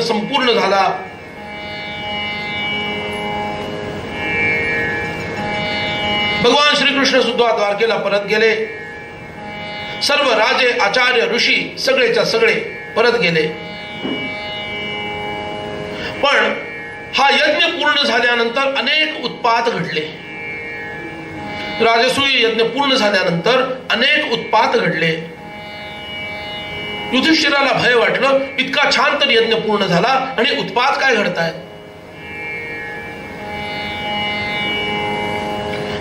यज्ञ संपूर्ण झाला. भगवान श्रीकृष्ण सुद्धा द्वारकेला परत गेले. सर्व राजे, आचार्य, ऋषी सगळेच्या सगळे परत गेले. पण हा यज्ञ पूर्ण झाल्यानंतर अनेक उत्पात घडले. राजसूय यज्ञ पूर्ण झाल्यानंतर अनेक उत्पात घडले. युधिष्ठिराला भय वाटलं, इतका छान तर यज्ञ पूर्ण झाला आणि उत्पात काय घडतायत.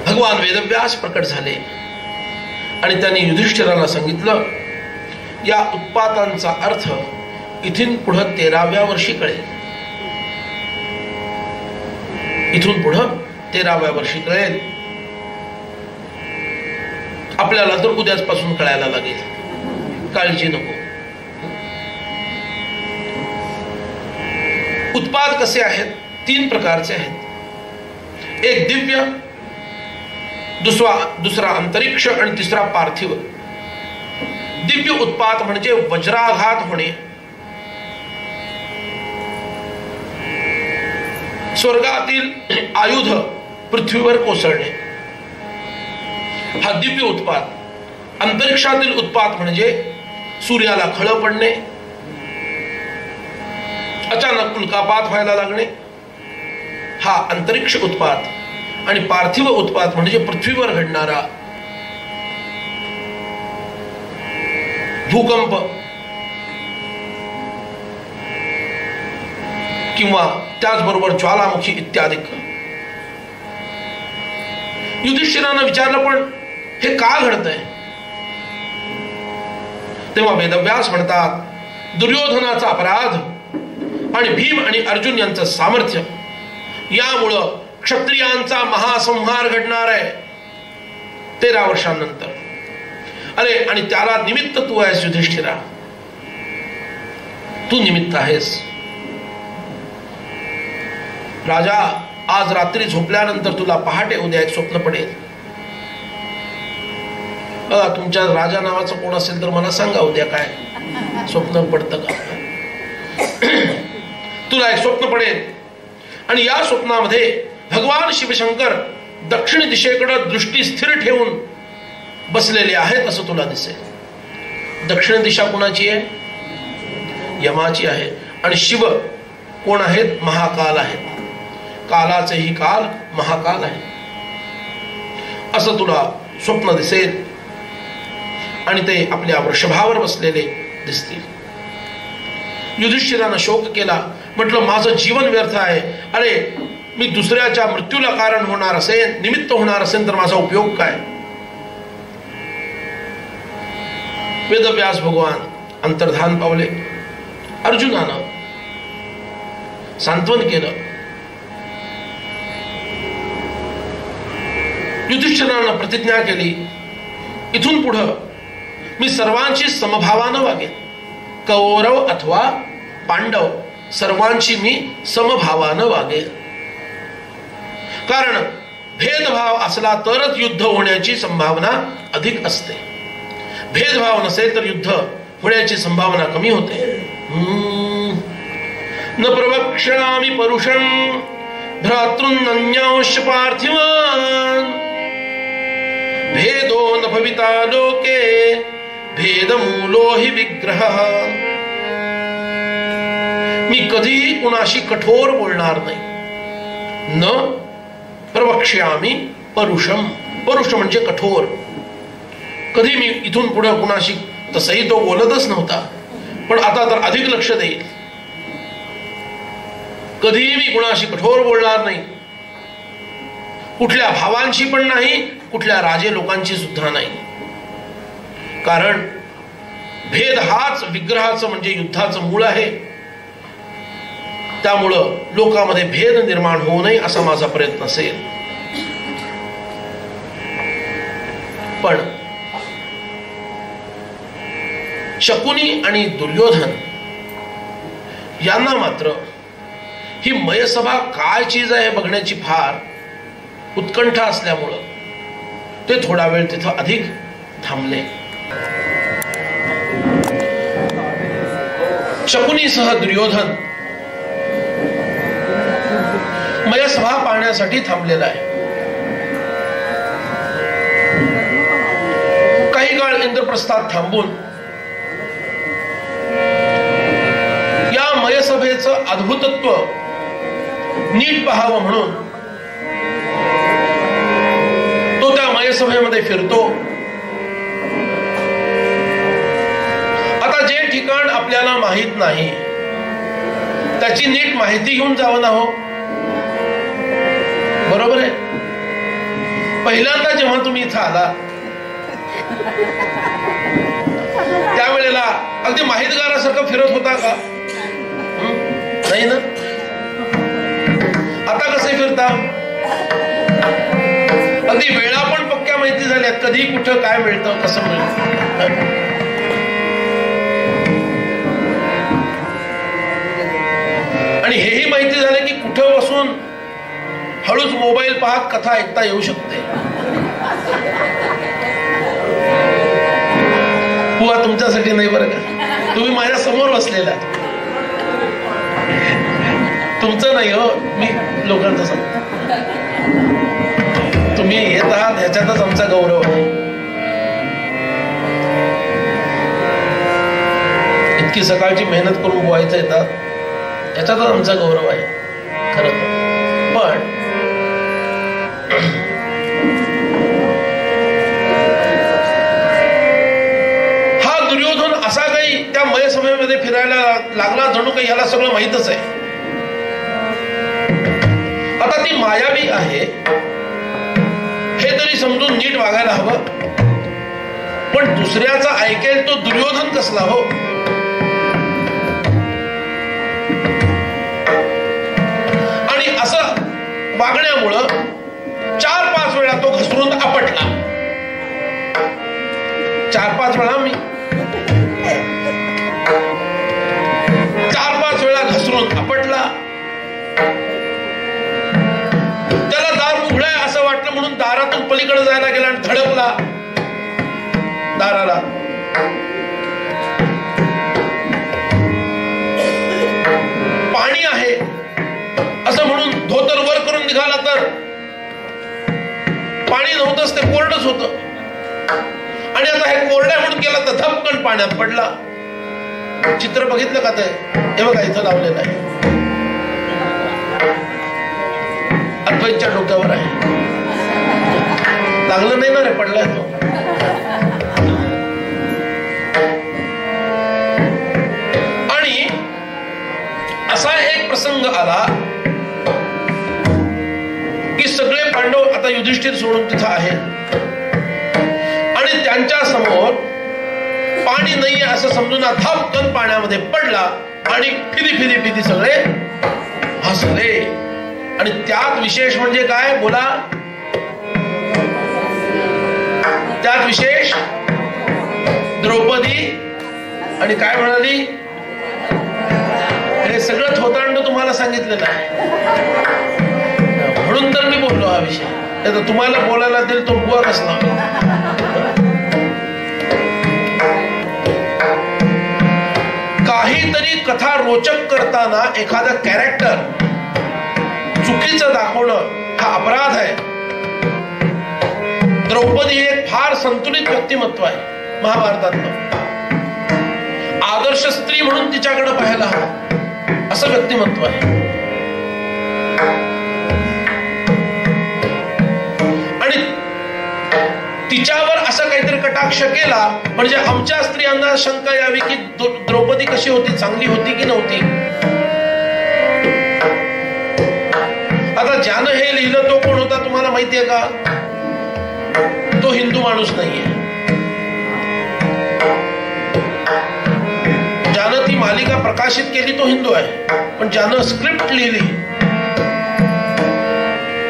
भगवान वेदव्यास प्रकट झाले आणि त्यांनी युधिष्ठिराला सांगितलं, या उत्पातांचा अर्थ इथून पुढं 13व्या वर्षी कळेल. इथून पुढं 13व्या वर्षी कळेल. आपल्याला तर उद्याच पासून कळायला लागेल, काळजी नको. उत्पाद कसे आहेत? 3 प्रकारचे आहेत. एक दिव्य, दुसरा अंतरिक्ष आणि तिसरा पार्थिव. दिव्य उत्पात म्हणजे वज्राघात होणे, स्वर्गातील आयुध पृथ्वीवर कोसळणे, हा दिव्य उत्पात. अंतरिक्षातील उत्पात म्हणजे सूर्याला खळं पडणे, अचानक उल्कापात व्हायला लागणे, हा अंतरिक्ष उत्पात. आणि पार्थिव उत्पात म्हणजे पृथ्वीवर घडणारा भूकंप किंवा त्याचबरोबर ज्वालामुखी इत्यादी. युधिष्ठिरानं विचारलं, पण हे का घडतंय? तेव्हा वेदव्यास म्हणतात, दुर्योधनाचा अपराध आणि भीम आणि अर्जुन यांचं सामर्थ्य यामुळं क्षत्रियांचा महासंहार घडणार आहे 13 वर्षांनंतर. अरे, आणि त्याला निमित्त तू आहेस युधिष्ठिरा, तू निमित्त आहेस. राजा, आज रात्री झोपल्यानंतर तुला पहाटे उद्या एक स्वप्न पडेल. तुमच्या राजा नावाचं कोण असेल तर मला सांगा, उद्या काय स्वप्न पडतं का. तुला एक स्वप्न पडेल आणि या स्वप्नामध्ये भगवान शिवशंकर दक्षिण दिशेकडे दृष्टी स्थिर ठेवून बसलेले आहेत असं तुला दिसेल. दक्षिण दिशा कोणाची आहे? यमाची आहे. आणि शिव कोण आहेत? महाकाल आहेत. कालाचेही काल महाकाल आहे असं तुला स्वप्न दिसेल आणि ते आपल्या वृषभावर बसलेले दिसतील. युधिष्ठिरानं शोक केला, म्हटलं माझं जीवन व्यर्थ आहे. अरे, मी दुसऱ्याच्या मृत्यूला कारण होणार असेल, निमित्त होणार असेल तर माझा उपयोग काय? वेदव्यास भगवान अंतर्धान पावले. अर्जुनानं सांत्वन केलं. युधिष्ठिरानं प्रतिज्ञा केली, इथून पुढं मी सर्वांची समभावानं वागेन. कौरव अथवा पांडव सर्वांची मी समभावानं वागेन. कारण भेदभाव असला तरच युद्ध होण्याची संभावना अधिक असते. भेदभाव नसेल तर युद्ध होण्याची संभावना कमी होते. न प्रवक्ष्यामि परुषं भ्रातॄन्नन्यांश पार्थिवान् भेदो न भविता लोके भेदमूलो हि विग्रहः. मी कधीही कुणाशी कठोर बोलणार नाही. न प्रवक्ष्यामि परुषम, परुष म्हणजे कठोर. कधी मी इथून पुढे कुणाशी, तसंही तो बोलतच नव्हता, पण आता तर अधिक लक्ष देईल. कधीही मी कुणाशी कठोर बोलणार नाही. कुठल्या भावांशी पण नाही, कुठल्या राजे लोकांची सुद्धा नाही. कारण भेद हाच विग्रहाचं म्हणजे युद्धाचं मूळ आहे. त्यामुळं लोकांमध्ये भेद निर्माण होऊ नये असा माझा प्रयत्न असेल. पण शकुनी आणि दुर्योधन यांना मात्र ही मयसभा काय चीज आहे बघण्याची फार उत्कंठा असल्यामुळं ते थोडा वेळ तिथं अधिक थांबले. शकुनीसह दुर्योधन मयसभा पाहण्यासाठी थांबलेला आहे. काही काळ इंद्रप्रस्थात थांबून या मयसभेचं अद्भुतत्व नीट पाहावं म्हणून तो त्या मयसभेमध्ये फिरतो. आता जे ठिकाण आपल्याला माहित नाही त्याची नीट माहिती घेऊन जावं ना हो, बरोबर आहे. पहिल्यांदा जेव्हा तुम्ही इथं आला त्यावेळेला अगदी माहितगारासारखं फिरत होता का? नाही ना. आता कसे फिरता? अगदी वेळा पण पक्क्या माहिती झाल्यात, कधी कुठं काय मिळतं, कसं मिळतं. आणि हेही माहिती झालं की कुठं बसून हळूच मोबाईल पाहत कथा ऐकता येऊ शकते. बुवा तुमच्यासाठी नाही बरं का, तुम्ही माझ्या समोर बसलेला, तुमचं नाही हो, मी लोकांचं सांगतो. तुम्ही येत आहात ह्याच्यातच आमचा गौरव आहे. इतकी सकाळची मेहनत करून बोवायचं येतात ह्याच्यातच आमचा गौरव आहे खरं तर. पण हा दुर्योधन असा काही त्या मयसभेमध्ये फिरायला लागला जणू काही ह्याला सगळं माहीतच आहे. आता ती मायावी आहे हे तरी समजून नीट वागायला हवं, पण दुसऱ्याचा ऐकेल तो दुर्योधन कसला हो. आणि असं वागण्यामुळं 4-5 वेळा तो घसरून आपटला. 4-5 वेळा मी 4-5 वेळा घसरून आपटला. त्याला दार उघडाय असं वाटलं म्हणून दारातून पलीकडे जायला गेला आणि धडकला दाराला. पाणी आहे असं म्हणून धोतर वर करून निघाला तर पाणी नव्हतंच, ते कोरडच होतं. आणि आता हे कोरड्या म्हणून गेला तर धपकन पाण्यात पडला. चित्र बघितलं का ते? हे बघा इथं लावलेलं आहे, अद्वैतच्या डोक्यावर आहे. लागलं नाही ना रे, पडलाय तो. आणि असा एक प्रसंग आला की सगळे पांडव आता युधिष्ठिर सोडून तिथं आहेत आणि त्यांच्या समोर पाणी नाहीये असं समजून धपकन पाण्यामध्ये पडला आणि फिदी सगळे हसले. आणि त्यात विशेष म्हणजे काय बोला, त्यात विशेष द्रौपदी आणि काय म्हणाली, हे सगळं थोतांड तुम्हाला सांगितलेलं आहे म्हणून तर मी बोललो हा विषय. तर तुम्हाला बोलायला दिल तो बुवा कसला. काहीतरी कथा रोचक करताना एखादा कॅरेक्टर चुकीचं दाखवणं हा अपराध आहे. द्रौपदी हे एक फार संतुलित व्यक्तिमत्व आहे महाभारतातलं. आदर्श स्त्री म्हणून तिच्याकडे पाहायला हवं असं व्यक्तिमत्व आहे. आणि तिच्यावर असं काहीतरी कटाक्ष केला म्हणजे आमच्या स्त्रियांना शंका यावी की द्रौपदी कशी होती, चांगली होती की नव्हती. आता ज्यानं हे लिहिलं तो कोण होता तुम्हाला माहितीये का? तो हिंदू माणूस नाहीये. ज्यानं ती मालिका प्रकाशित केली तो हिंदू आहे, पण ज्यानं स्क्रिप्ट लिहिली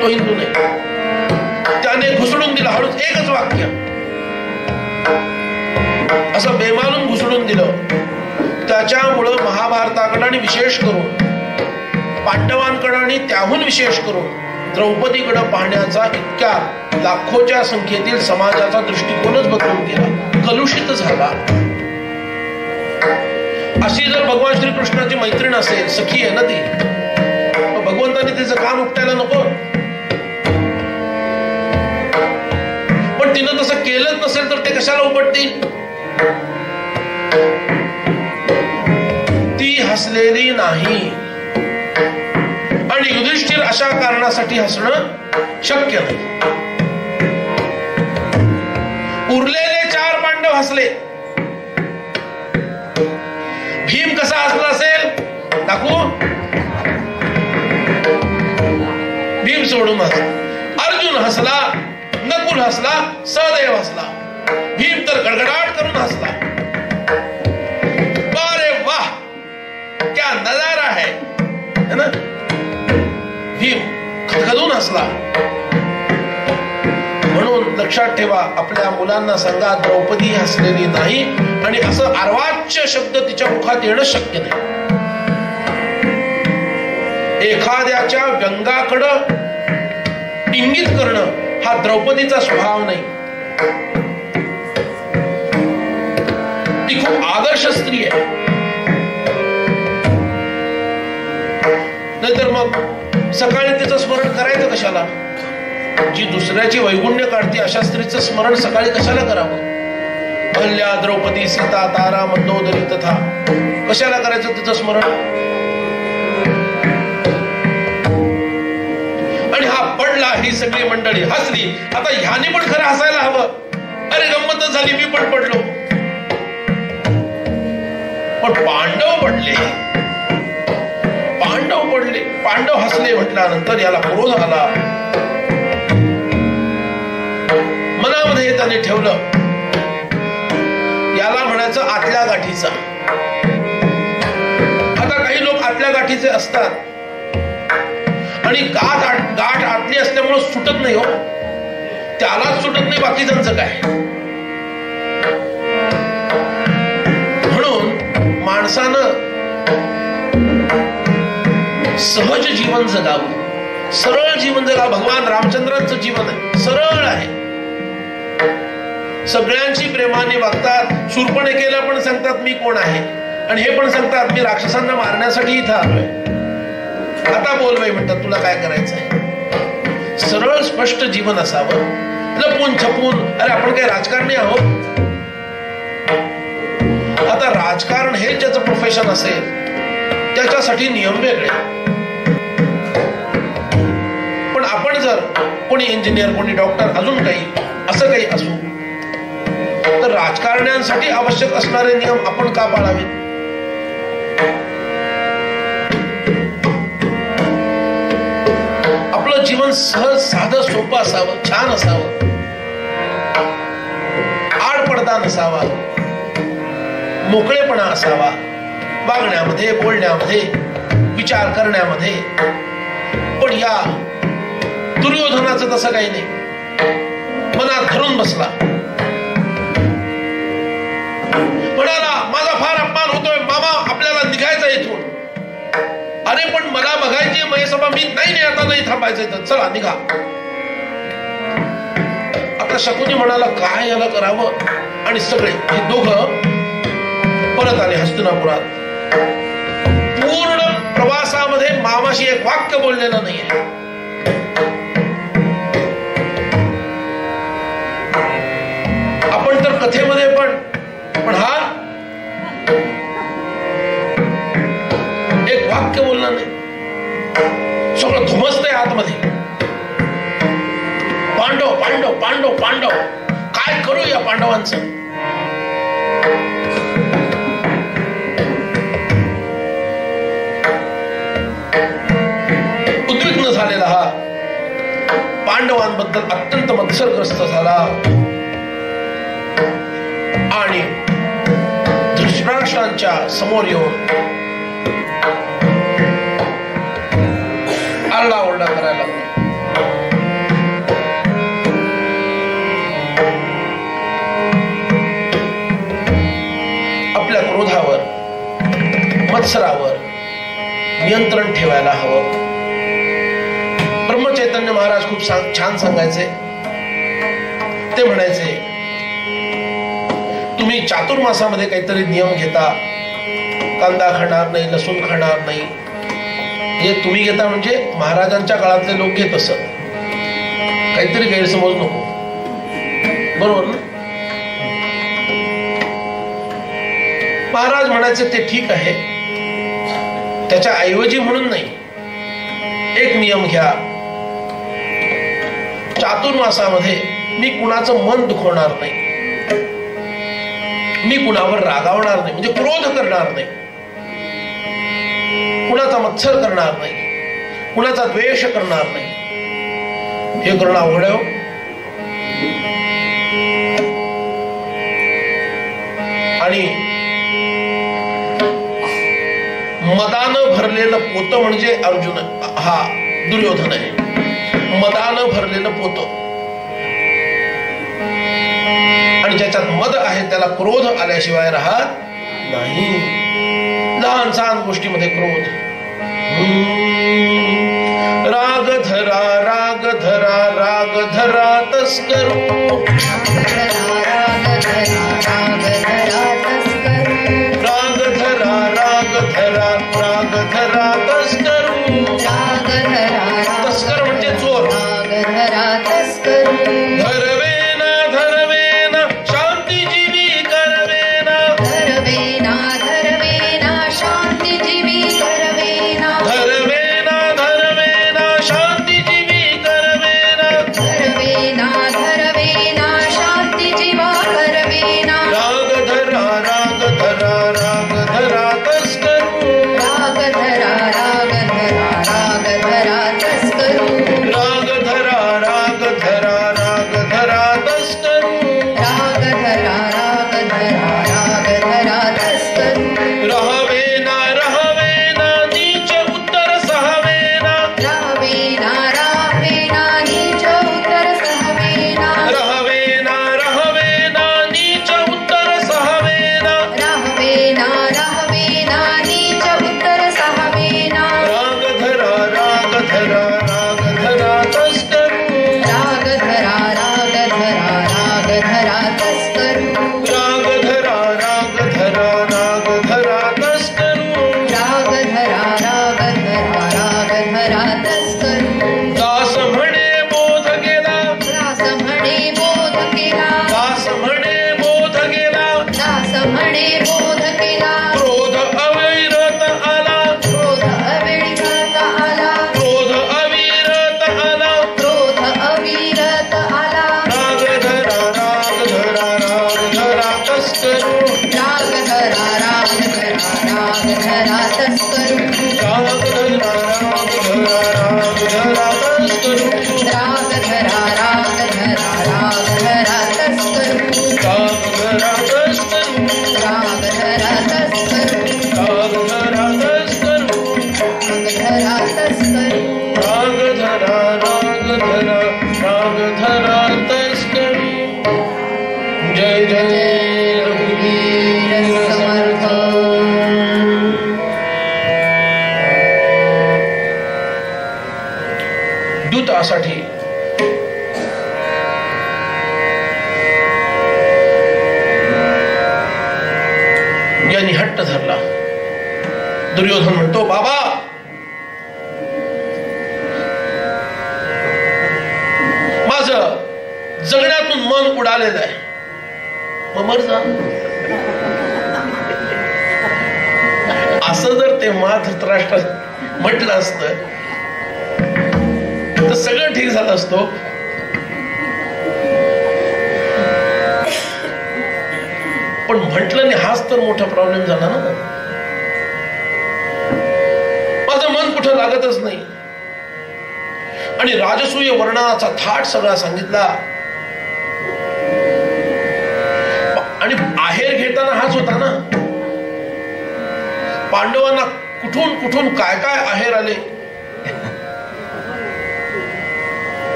तो हिंदू नाही. त्याने घुसडून दिलं हळूच एकच वाक्य, असं बेमालूम घुसडून दिलं. त्याच्यामुळं महाभारताकडे आणि विशेष करून पांडवांकडे आणि त्याहून विशेष करून द्रौपदीकडे पाहण्याचा इतक्या लाखोच्या संख्येतील समाजाचा दृष्टिकोनच बदलून गेला, कलुषित झाला. अशी जर भगवान श्रीकृष्णाची मैत्रीण असेल, सखी आहे ना ती, भगवंताने तिचं कान उपटायला नको. पण तिनं तसं केलंच नसेल तर ते कशाला उपटतील. ती हसलेली नाही आणि युधिष्ठिर अशा कारणासाठी हसणं शक्य नाही. उरलेले 4 पांडव हसले. भीम कसा हसला असेल दाखवू. भीम सोडून हसला. अर्जुन हसला, नकुल हसला, सहदेव हसला. भीम तर गडगडाट करून हसला. अरे वाह क्या नजारा है ना. भीम खदखदून हसला. म्हणून लक्षात ठेवा, आपल्या मुलांना सांगा द्रौपदी हसलेली नाही आणि असं अर्वाच्य शब्द तिच्या मुखात येणं शक्य नाही. एखाद्याच्या व्यंगाकडं इंगित करणं हा द्रौपदीचा स्वभाव नाही. ती खूप आदर्श स्त्री आहे. नाहीतर मग सकाळी तिचं स्मरण करायचं कशाला. जी दुसऱ्याची वैगुण्य काढते अशा स्त्रीचं स्मरण सकाळी कशाला करावं. अहल्या, द्रौपदी, सीता, तारा, मंदोदरी तथा कशाला करायचं तिचं स्मरण. आणि हा पडला, ही सगळी मंडळी हसली. आता ह्याने पण खरं हसायला हवं. अरे गंमत झाली, मी पण पडलो. पण पांडव पडले, पांडव पडले, पांडव हसले म्हटल्यानंतर याला क्रोध आला. मनामध्ये त्याने ठेवलं, याला म्हणायचं आतल्या गाठीचा. आता काही लोक आतल्या गाठीचे असतात आणि गाठ आतली असल्यामुळे सुटत नाही. हो, त्यालाच सुटत नाही, बाकीच्यांचं काय. म्हणून माणसानं सहज जीवन जगावं, सरळ जीवन जगावं. भगवान रामचंद्रांचं जीवन आहे, सरळ आहे. सगळ्यांची प्रेमाने वागतात. शूर्पणखेला पण सांगतात मी कोण आहे, आणि हे पण सांगतात मी राक्षसांना मारण्यासाठी इथं आलोय. आता बोल बाई म्हणतात, तुला काय करायचंय. सरळ स्पष्ट जीवन असावं, लपून छपून. अरे आपण काही राजकारणी आहोत. आता राजकारण हे ज्याचं प्रोफेशन असेल त्याच्यासाठी नियम वेगळे. पण आपण जर कोणी इंजिनियर, कोणी डॉक्टर, अजून काही असं काही असू तर राजकारण्यांसाठी आवश्यक असणारे नियम आपण का पाळावेत. आपलं जीवन सहज साधं सोपं असावं, छान असावं, आडपडदा नसावा, मोकळेपणा असावा वागण्यामध्ये, बोलण्यामध्ये, विचार करण्यामध्ये. पण या दुर्योधनाचं तसं काही नाही. मनात धरून बसला, म्हणाला माझा फार अपमान होतोय मामा, आपल्याला निघायचं इथून. अरे पण मला बघायची महेसभा, मी नाही आता नाही थांबायचं तर चला निघा. आता शकुनी म्हणाला काय याला करावं. आणि सगळे हे दोघं परत आले हस्तिनापुरात. पूर्ण प्रवासामध्ये मामाशी एक वाक्य बोललेलं नाहीये. आपण तर कथेमध्ये पण हा एक वाक्य बोलणार नाही. सगळं धुमसतंय आतमध्ये. पांडव पांडव पांडव पांडव, काय करू या पांडवांचं. उद्विग्न झालेला हा पांडवांबद्दल अत्यंत मत्सरग्रस्त झाला आणि धृतराष्ट्रांच्या समोर येऊन आरडाओरडा करायला लागला. आपल्या क्रोधावर, मत्सरावर नियंत्रण ठेवायला हवं. ब्रह्मचैतन्य महाराज खूप छान सांगायचे. ते म्हणायचे तुम्ही चातुर्मासामध्ये काहीतरी नियम घेता, कांदा खाणार नाही, लसूण खाणार नाही, हे तुम्ही घेता म्हणजे महाराजांच्या काळातले लोक घेत असत, काहीतरी गैरसमज नको, बरोबर ना? महाराज म्हणायचे ते ठीक आहे, त्याच्या ऐवजी म्हणून नाही. एक नियम घ्या, चातुर्मासामध्ये मी कुणाचं मन दुखवणार नाही, मी कुणावर रागावणार नाही, म्हणजे क्रोध करणार नाही, कुणाचा मत्सर करणार नाही, कुणाचा द्वेष करणार नाही. हे करणं अवघड आहे. आणि मदानं भरलेलं पोतं म्हणजे अर्जुन, हा दुर्योधन आहे. मदानं भरलेलं पोतं, आणि ज्याच्यात मद आहे त्याला क्रोध आल्याशिवाय राहत नाही. लहान सहान गोष्टीमध्ये क्रोध. राग धरा राग धरा राग धरा तस्करू, राग धरा राग धरा राग धरा तस्करू. तस्कर म्हणजे चोर. धरवेना धरवेना शांती जीवी करवेना, धरवेना धरवेना शांती जीवी करवेना, धरवेना धरवेना शांती जीवी करवेना, धरवेना धरवेना शांती जीवा करवेना. राग धरा राग धरा राग धरा तस्करू, राग धरा राग धरा राग धरा तस्करू, राग धरा राग धरा राग धरा तस्करू, राग धरा राग धरा राग धरा तस्करू. रहवेना रहवेना नीच उत्तर सहवेना, रहवेना रहवेना नीच उत्तर सहवेना, रहवेना रहवेना नीच उत्तर सहवेना, रहवेना रहवेना नीच उत्तर सहवेना. राग धरा राग धरा राग धरा तस्करू, राग धरा राग धरा राग धरा तस्करू, राग धरा राग धरा राग धरा तस्करू, राग धरा राग धरा राग धरा तस्करू. दास म्हणे बोध गेला, दास म्हणे बोध केला, दास म्हणे बोध गेला, दास म्हणे बोध केला. क्रोध अविरत आला, क्रोध अविरत आला, क्रोध अविरत आला, क्रोध अविरत आला. राग धरा राग धरा राग धरा तस्करू, राग धरा राग धरा राग धरा तस्करू, राग धरा राग धरा राग धरा तस्करू, राग धरा राग धरा राग धरा तस्करू, राग धरा तस्करू, राग धरा तस्करू, राग धरा तस्करू, राग धरा तस्करू, राग धरा राग धरा राग धरा तस्करू. जय जय रघुवीर समर्थ. दूतासाठी यांनी हट्ट धरला. दुर्योधन म्हणतो, बाबा माझं जगण्यातून मन उडालेलं आहे, मग मर जा. असं जर तेव्हा धृतराष्ट्र म्हटलं असतं तर सगळं ठीक झालं असतो. पण म्हटलं नाही, हाच तर मोठा प्रॉब्लेम झाला ना. माझं मन कुठं लागतच नाही. आणि राजसूय वर्णनाचा थाट सगळा सांगितला. आणि आहेर घेताना हाच होता ना. पांडवांना कुठून कुठून काय काय आहेर आले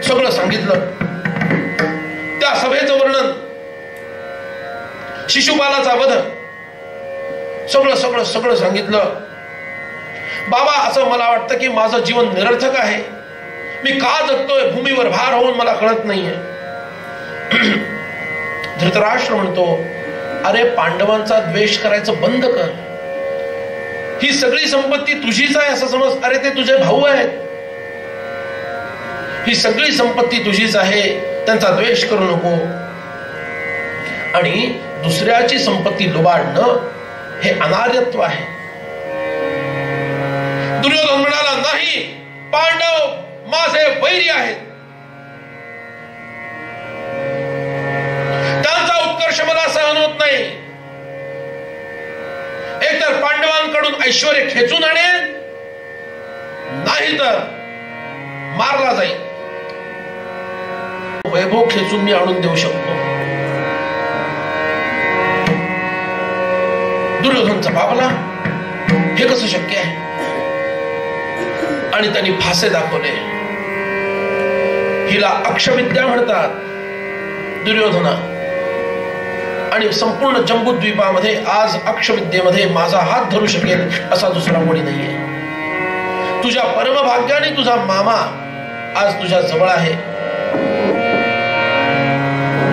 सगळं सांगितलं. त्या सभेचं वर्णन, शिशुपालाचा वध, सगळं सगळं सगळं सांगितलं. बाबा असं मला वाटतं की माझं जीवन निरर्थक आहे, मी का जगतोय भूमीवर भार होऊन मला कळत नाहीये. धृतराष्ट्र म्हणतो, अरे पांडवांचा द्वेष करायचं बंद कर. ही सगळी संपत्ती तुझीच आहे असं समज. अरे ते तुझे भाऊ आहेत. ही सगळी संपत्ती तुझीच आहे, त्यांचा द्वेष करू नको. आणि दुसऱ्याची संपत्ती लुबाडणं हे अनार्यत्व आहे. दुर्योधन म्हणाला, नाही, पांडव माझे वैरी आहेत, त्यांचा उत्कर्ष मला सहन होत नाही. एकतर पांडवांकडून ऐश्वर्य खेचून आणेल, नाही तर मारला जाईल. वैभव खेचून मी आणून देऊ शकतो. दुर्योधनचा बाबला हे कसं शक्य आहे? आणि त्यांनी फासे दाखवले. हिला अक्षविद्या म्हणतात दुर्योधना. आणि संपूर्ण जंबूद्वीपामध्ये आज अक्षविद्येमध्ये माझा हात धरू शकेल असा दुसरा कोणी नाहीये. तुझ्या परमभाग्याने तुझा मामा आज तुझ्या जवळ आहे.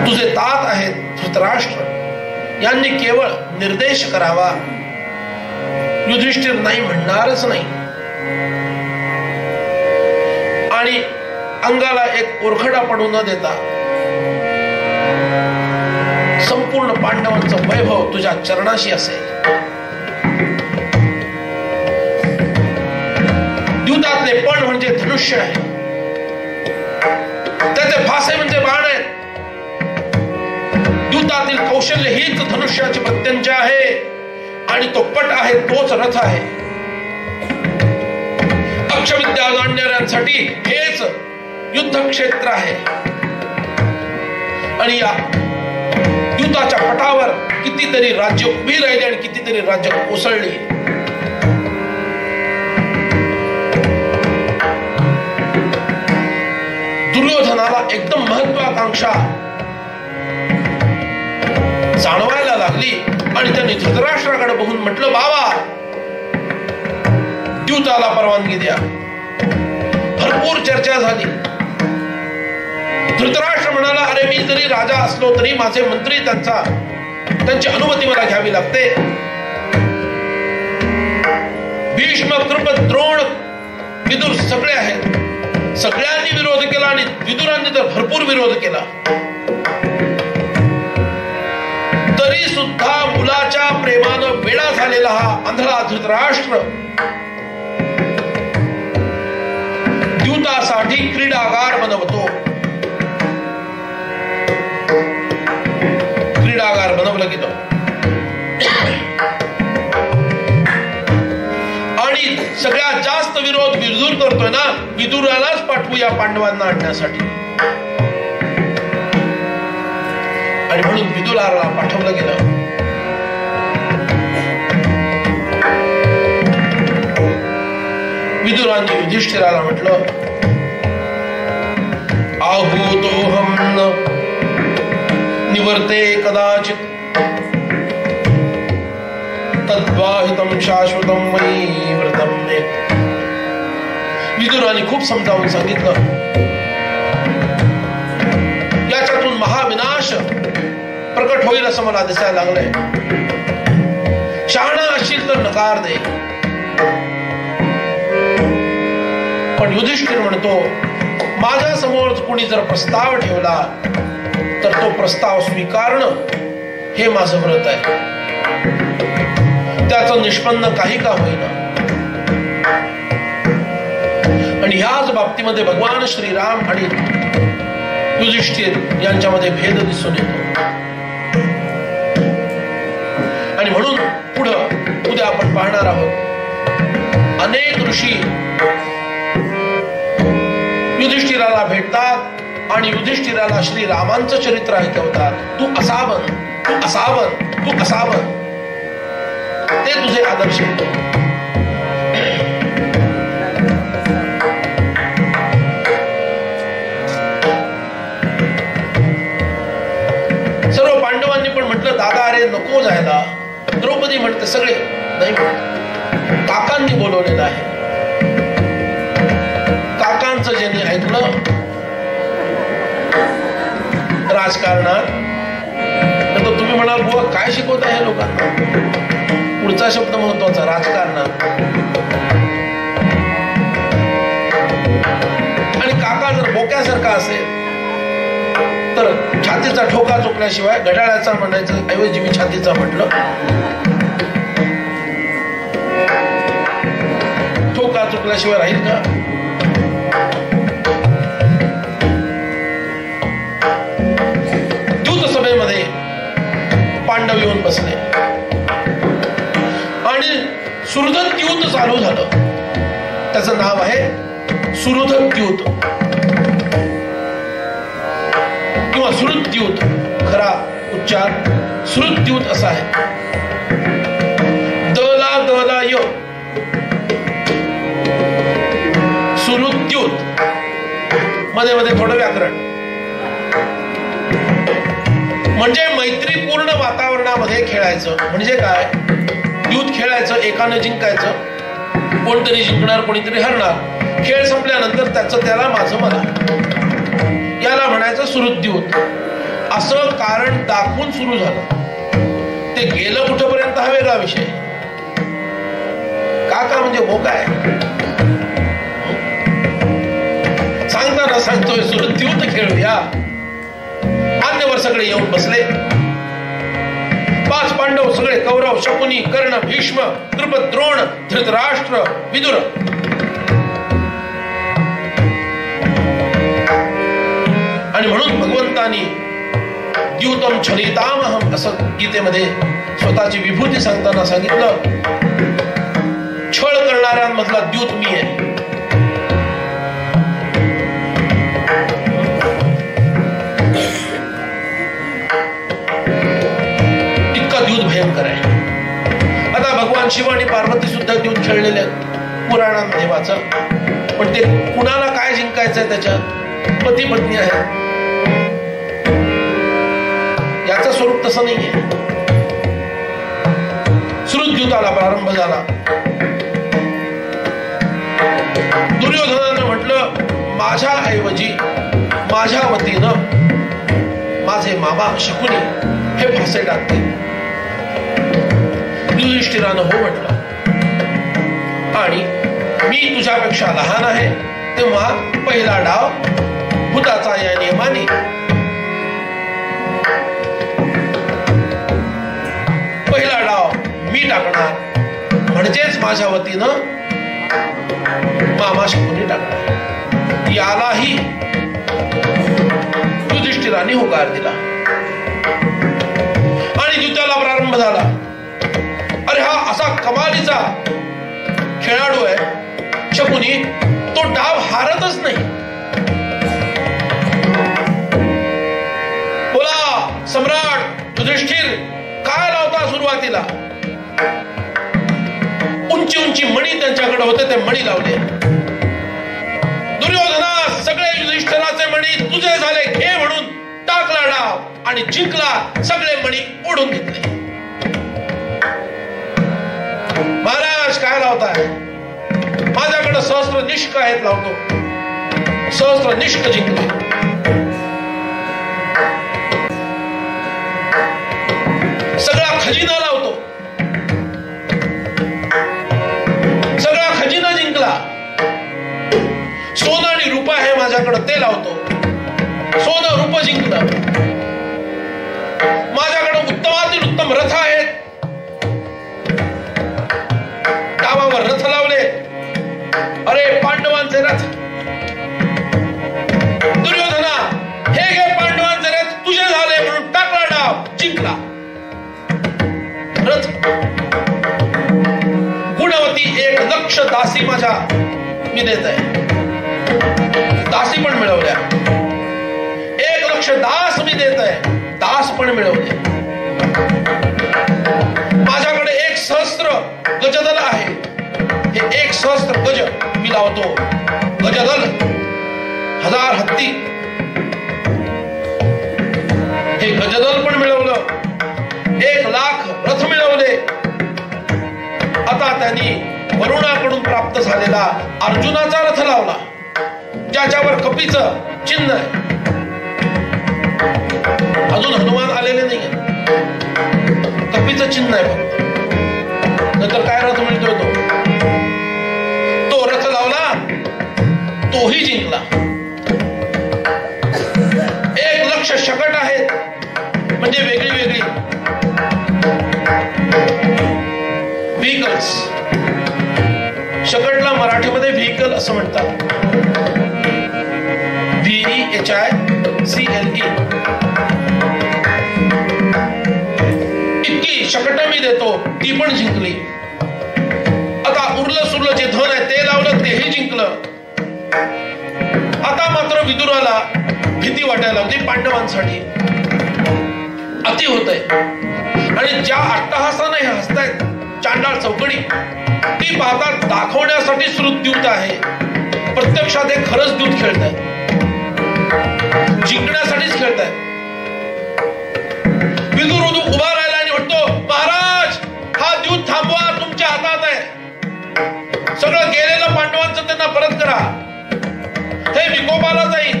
तुझे तात आहेत धृतराष्ट्र, यांनी केवळ निर्देश करावा. युधिष्ठिर नाही म्हणणारच नाही. आणि अंगाला एक ओरखडा पडू न देता संपूर्ण पांडवांचं वैभव तुझ्या चरणाशी असेल. द्यूतातले पण म्हणजे धनुष्य आहे, त्याचे फासे म्हणजे बाण आहेत. द्यूतातील कौशल्य हीच धनुष्याची प्रत्यंचा आहे. आणि तो पट आहे, तोच रथ आहे. अक्षविद्या जाणणाऱ्यांसाठी हेच युद्धक्षेत्र आहे. आणि या युद्धाच्या पटावर कितीतरी राज्य उभी राहिली आणि कितीतरी राज्य कोसळली. दुर्योधनाला एकदम महत्वाकांक्षा जाणवायला लागली आणि त्यांनी धृतराष्ट्राकडे बघून म्हटलं, बाबा द्यूताला परवानगी द्या. भरपूर चर्चा झाली. धृतराष्ट्र म्हणाला, अरे मी जरी राजा असलो तरी माझे मंत्री त्यांची अनुमती मला घ्यावी लागते. भीष्म, कृप, द्रोण, विदुर सगळे आहेत. सगळ्यांनी विरोध केला आणि विदुरांनी तर भरपूर विरोध केला. तरी सुद्धा मुलाच्या प्रेमानं वेडा झालेला हा आंधळा धृतराष्ट्र द्यूतासाठी क्रीडागार बनवतो. क्रीडागार बनवलं गेलं आणि सगळ्यात जास्त विरोध विदुर करतोय ना, विदुरालाच पाठवूया पांडवांना आणण्यासाठी. आणि म्हणून विदुराला पाठवलं गेलं. विदुरांनी युधिष्ठिराला म्हटलं, आहूतोहम न निवर्ते कदाचित तद्वाहितं शाश्वतं मयि व्रतं मे. विदुरांनी खूप समजावून सांगितलं, याच्यातून महाविनाश प्रकट होईल असं मला दिसायला लागलंय. शहाणा असशील तर नकार दे. पण युधिष्ठिर म्हणतो, माझ्या समोर कोणी जर प्रस्ताव ठेवला तर तो प्रस्ताव स्वीकारणं हे माझं व्रत आहे. त्याचं निष्पन्न काही का होईना. आणि ह्याच बाबतीमध्ये भगवान श्रीराम आणि युधिष्ठिर यांच्यामध्ये भेद दिसून येतो. आणि म्हणून पुढं उद्या आपण पाहणार आहोत, अनेक ऋषी युधिष्ठिराला भेटतात आणि युधिष्ठिराला श्रीरामांचं चरित्र ऐकवतात. तू असा बन, तू असा बन, तू असा बन. ते तुझे आदर्श आहेत. सर्व पांडवांनी पण म्हटलं, दादा अरे नको जायला. द्रौपदी म्हणते, सगळे नाही म्हणत. काकांनी बोलवलेलं आहे. काकांचं ज्यांनी ऐकलं राजकारणात, तर तुम्ही म्हणाल बुवा काय शिकवत आहे लोकांना. पुढचा शब्द महत्वाचा, राजकारणात. आणि काका जर बोक्यासारखा असेल तर छातीचा ठोका चुकल्याशिवाय, घड्याळाचा म्हणायचं ऐवजी मी छातीचा म्हटलं, ठोका चुकल्याशिवाय राहील का? द्यूत सभेमध्ये पांडव येऊन बसले आणि सुहृद द्यूत चालू झालं. त्याचं नाव आहे सुहृद द्यूत किंवा सुहृद्यूत. खरा उच्चार सुहृद्यूत असा आहे. दला दला य सुहृद्यूत. मध्ये मध्ये थोडं व्याकरण. म्हणजे मैत्रीपूर्ण वातावरणामध्ये खेळायचं. म्हणजे काय? द्यूत खेळायचं, एकाने जिंकायचं, कोणतरी जिंकणार कोणीतरी हरणार. खेळ संपल्यानंतर त्याचं त्याला, माझं मला, याला म्हणायचं सुहृद्यूत. असं कारण दाखवून सुरू झालं. ते गेलं कुठपर्यंत हा वेगळा विषय. काका म्हणजे बोका आहे. सांगताना सांगतोय सुहृद्यूत खेळूया. मान्यवर सगळे येऊन बसले. 5 पांडव सगळे, कौरव, शकुनी, कर्ण, भीष्म, द्रुपद, द्रोण, धृतराष्ट्र, विदुर. आणि म्हणून भगवंतानी द्यूतम छलितामहम असं गीतेमध्ये स्वतःची विभूती सांगताना सांगितलं. छळ करणाऱ्यांमधला द्यूत मी आहे. इतका द्यूत भयंकर आहे. आता भगवान शिव आणि पार्वती सुद्धा द्यूत खेळलेले आहेत, पुराणांमध्ये वाचा. पण ते कुणाला काय जिंकायचंय त्याच्यात? पती पत्नी आहे. याचं स्वरूप तसं नाहीये. सुहृद्यूताला प्रारंभ झाला. दुर्योधनानं म्हटलं, माझ्या ऐवजी माझ्या वतीनं माझे मामा शकुनी हे फासे टाकतील. युधिष्ठिरानं हो म्हटलं. आणि मी तुझ्यापेक्षा लहान आहे, तेव्हा पहिला डाव भूताचा या नियमाने. पहिला डाव मी टाकणार, म्हणजेच माझ्या वतीनं मामा शकुनी टाकणार. यालाही युधिष्ठिराने होकार दिला आणि द्यूताला प्रारंभ झाला. अरे हा असा कमालीचा खेळाडू आहे शकुनी, तो डाव हारतच नाही. बोला सम्राट युधिष्ठिर, काय लावता सुरुवातीला? उंची उंची मणी त्यांच्याकडे होते, ते मणी लावले. दुर्योधना, सगळे युधिष्ठिराचे मणी तुझे झाले, घे म्हणून टाकला डाव आणि जिंकला. सगळे मणी ओढून घेतले. महाराज काय लावताय? माझ्याकडे सहस्त्र निष्क आहेत, लावतो. सहस्त्र निष्क जिंकले. सगळा खजिना लावतो. सगळा खजिना जिंकला. सोनं आणि रूप आहे माझ्याकडे, ते लावतो. सोनं रूप जिंकलं. माझ्याकडे उत्तमातील उत्तम रथ आहेत, डावावर रथ लावले. अरे पांडवांचे रथ. दुर्योधना, हे घे पांडवांचे रथ, तुझे झाले म्हणून टाकला डाव, जिंकला. रथ. गुणवती 1,00,000 दासी माझ्या मी देत आहे. दासी पण मिळवल्या. 1,00,000 दास मी देत आहे. दास पण मिळवले. माझ्याकडे 1 सहस्त्र गजदल आहे. हे 1 सहस्त्र गज मी लावतो. गजदल 1000 हत्ती. हे गजदल पण मिळवलं. 1,00,000 रथ मिळवले. आता त्यांनी वरुणाकडून प्राप्त झालेला अर्जुनाचा रथ लावला, ज्याच्यावर कपीचं चिन्ह आहे. अजून हनुमान आलेले नाही, कपीचं चिन्ह आहे फक्त. नंतर काय रथ मिळतोय तो रथ लावला, तोही जिंकला. 1,00,000 शकट आहेत, म्हणजे वेगळी वेगळी व्हेकल्स. शकटला मराठीमध्ये व्हेकल असं म्हणतात, VEHICLE. इतकी शकट मी देतो, ती पण जिंकली. आता उरलं सुरलं जे धन आहे ते लावलं, तेही जिंकलं. आता मात्र विदुराला भीती वाटायला लागली पांडवांसाठी. अति होतंय. आणि ज्या अट्टहासाने हे हसतायत चांडाळ चौकडी, ती पाहता दाखवण्यासाठी श्रुत द्यूत आहे, प्रत्यक्षात हे खरंच द्यूत खेळतायत, जिंकण्यासाठीच खेळतायत. विदुर उभा राहिला आणि म्हणतो, महाराज हा द्यूत थांबवा, तुमच्या हातात आहे. सगळं गेलेलं पांडवांचं त्यांना परत करा. हे विकोपाला जाईल,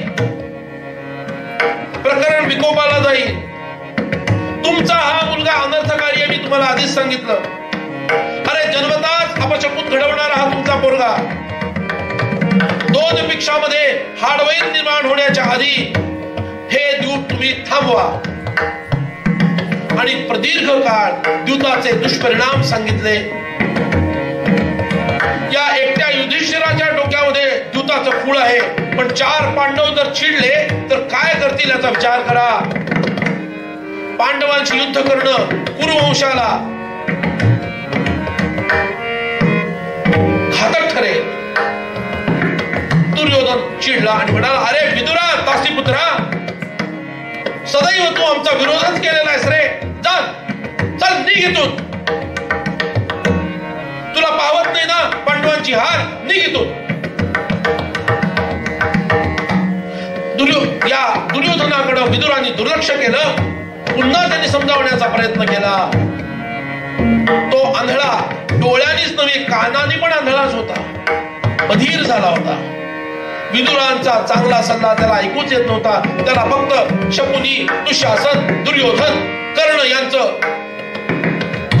प्रकरण विकोपाला जाईल. तुमचा हा मुलगा अनर्थकारी आहे, मी तुम्हाला आधीच सांगितलं. अरे जन्मताच अपशकुन घडवणारा हा तुमचा पोरगा. 2 भिक्षामध्ये हाडवैर निर्माण होण्याच्या आधी हे द्यूत तुम्ही थांबवा. आणि प्रदीर्घ काळ द्यूताचे दुष्परिणाम सांगितले. या एकट्या युधिष्ठिराच्या डोक्यामध्ये द्यूताचं खूळ आहे, पण 4 पांडव जर चिडले तर काय करतील याचा विचार करा. पांडवांशी युद्ध करणं कुरुवंशाला घातक ठरेल. दुर्योधन चिडला आणि म्हणाला, अरे विदुरा दासीपुत्रा, सदैव तू आमचा विरोधच केलेला आहेस रे. चल निघ इथून. तुला पावत नाही ना पांडवांची हार, निघ इथून. या दुर्योधनाकडे विदुराने दुर्लक्ष केलं. पुन्हा त्यांनी समजावण्याचा प्रयत्न केला. तो आंधळा, डोळ्यांनीच नव्हे कानाने पण आंधळाच होता, बधीर झाला होता. विदुरांचा चांगला सल्ला त्याला ऐकूच येत नव्हता. त्याला फक्त शकुनी, दुःशासन, दुर्योधन, कर्ण यांचं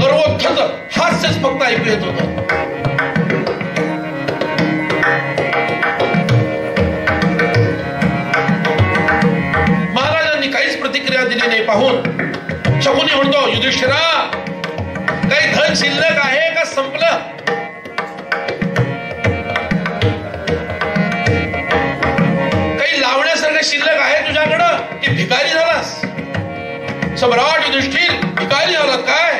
गर्वोत्थत हास्यच फक्त ऐकू येत होतं. महाराजांनी काहीच प्रतिक्रिया दिली नाही पाहून शकुनी म्हणतो, युधिष्ठिरा काही धन शिल्लक आहे का संपलं? काही लावण्यासारखं शिल्लक आहे तुझ्याकडं की भिकारी झालास? सम्राट युधिष्ठिर भिकारी झाला काय?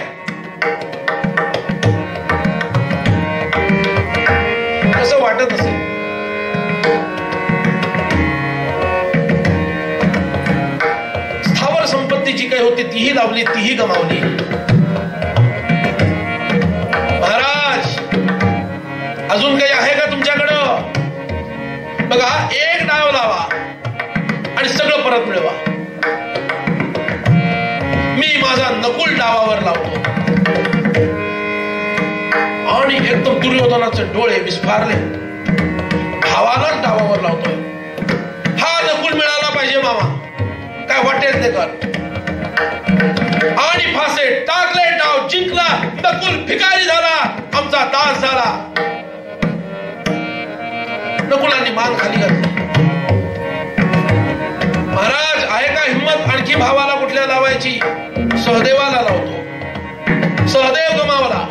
कसं वाटत असेल? स्थावर संपत्ती जी काही होती तीही लावली, तीही गमावली. महाराज अजून काही आहे का तुमच्याकडं? बघा, एक डाव लावा आणि सगळं परत मिळवा. मी माझा नकुल डावावर लावतो. आणि एकदम दुर्योधनाचे डोळे विस्फारले. भावालाच डावावर लावतोय. हा नकुल मिळाला पाहिजे मामा, काय वाटेल ते कर. आणि फासे टाकले, डाव जिंकला. नकुल भिकारी झाला, आमचा दास झाला. नकुलांनी मान खाली घातली. महाराज आहे का हिम्मत आणखी भावाला कुठल्या लावायची? सहदेवाला लावतो. सहदेव गमावला.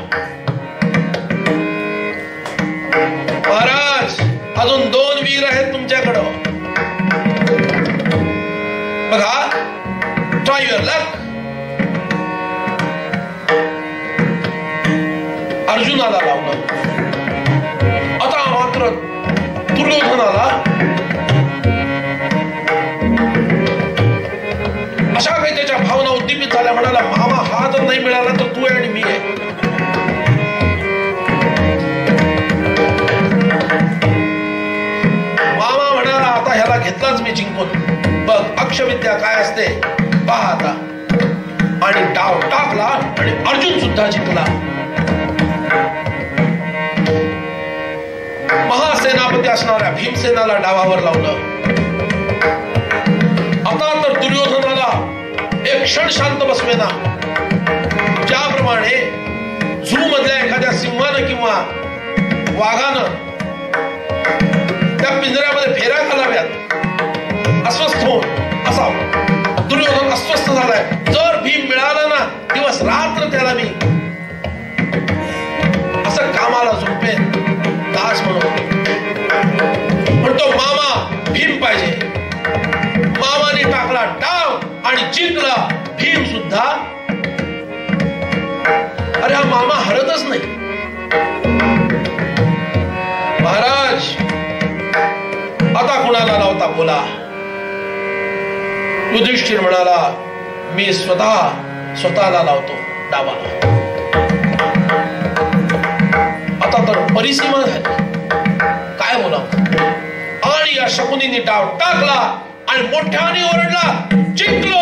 महाराज अजून 2 वीर आहेत तुमच्याकडं. बघा, ट्राय युअर लक. अर्जुनाला लावलं. आता मात्र दुर्योधनाला अशा काही त्याच्या भावना उद्दीपित झाल्या. म्हणाला, मामा हा जर नाही मिळाला तर तू आहे आणि मी आहे. मामा म्हणाला, आता ह्याला घेतलाच मी जिंकून. बघ अक्षविद्या काय असते पहा आता. आणि डाव टाकला आणि अर्जुन सुद्धा जिंकला. महासेनापती असणाऱ्या भीमसेनाला डावावर लावलं. आता तर दुर्योधनाला एक क्षण शांत बसवेना. ज्याप्रमाणे झू मधल्या एखाद्या सिंहानं किंवा वाघानं त्या पिंजऱ्यामध्ये फेऱ्या घालाव्यात अस्वस्थ होऊन असा दुर्योधन अस्वस्थ झालाय. जर भीम मिळाला ना दिवस रात्र त्याला मी असं कामाला झोपेन. दास म्हणतो मामा भीम पाहिजे. मामाने टाकला डाव आणि जिंकला भीम सुद्धा. अरे हा मामा हरतच नाही. महाराज आता कुणाला लावता बोला. युधिष्ठिर म्हणाला मी स्वतःला लावतो डावाला. आता तर परिसीमा झाली, काय बोला. आणि या शकुनीने डाव टाकला आणि मोठ्याने ओरडला जिंकलो.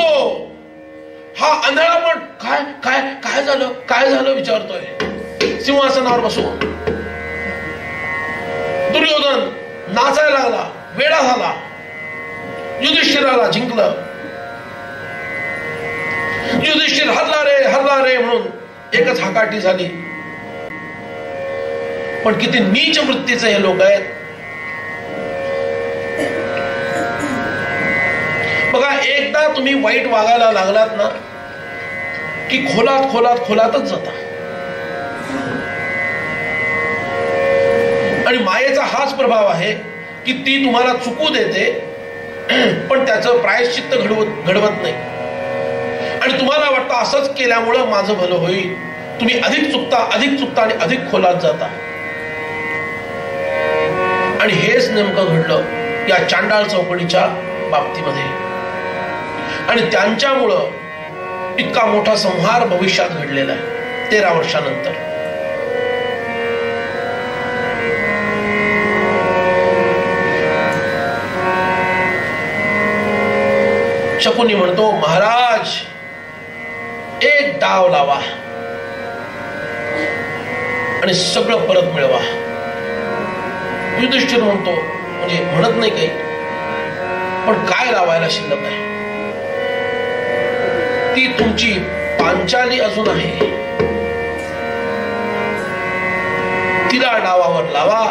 हा आंधळा पण काय काय काय झालं काय झालं विचारतोय सिंहासनावर बसून. दुर्योधन नाचायला लागला, वेडा झाला. युधिष्ठिराला जिंकलं. युधिष्ठिर हरला रे म्हणून एकच हाकाटी झाली. पण किती नीच वृत्तीचे हे लोक आहेत बघा. एकदा तुम्ही वाईट वागायला लागलात ना की खोलातच जाता. आणि मायेचा हाच प्रभाव आहे की ती तुम्हाला चुकू देते पण त्याचं प्रायश्चित्त घडवत नाही. आणि तुम्हाला वाटतं असंच केल्यामुळं माझं भलं होईल. तुम्ही अधिक चुकता आणि अधिक खोलात जाता. आणि हेच नेमकं घडलं या चांडाळ चौकडीच्या बाबतीमध्ये. आणि त्यांच्यामुळं इतका मोठा संहार भविष्यात घडलेला आहे 13 वर्षानंतर. शकुनी म्हणतो महाराज एक डाव लावा आणि सगळं परत मिळवा. युधिष्ठिर म्हणतो म्हणजे म्हणत नाही काही पण काय लावायला शिल्लक आहे. ती तुमची पांचाली अजून आहे, तिला डावावर लावा.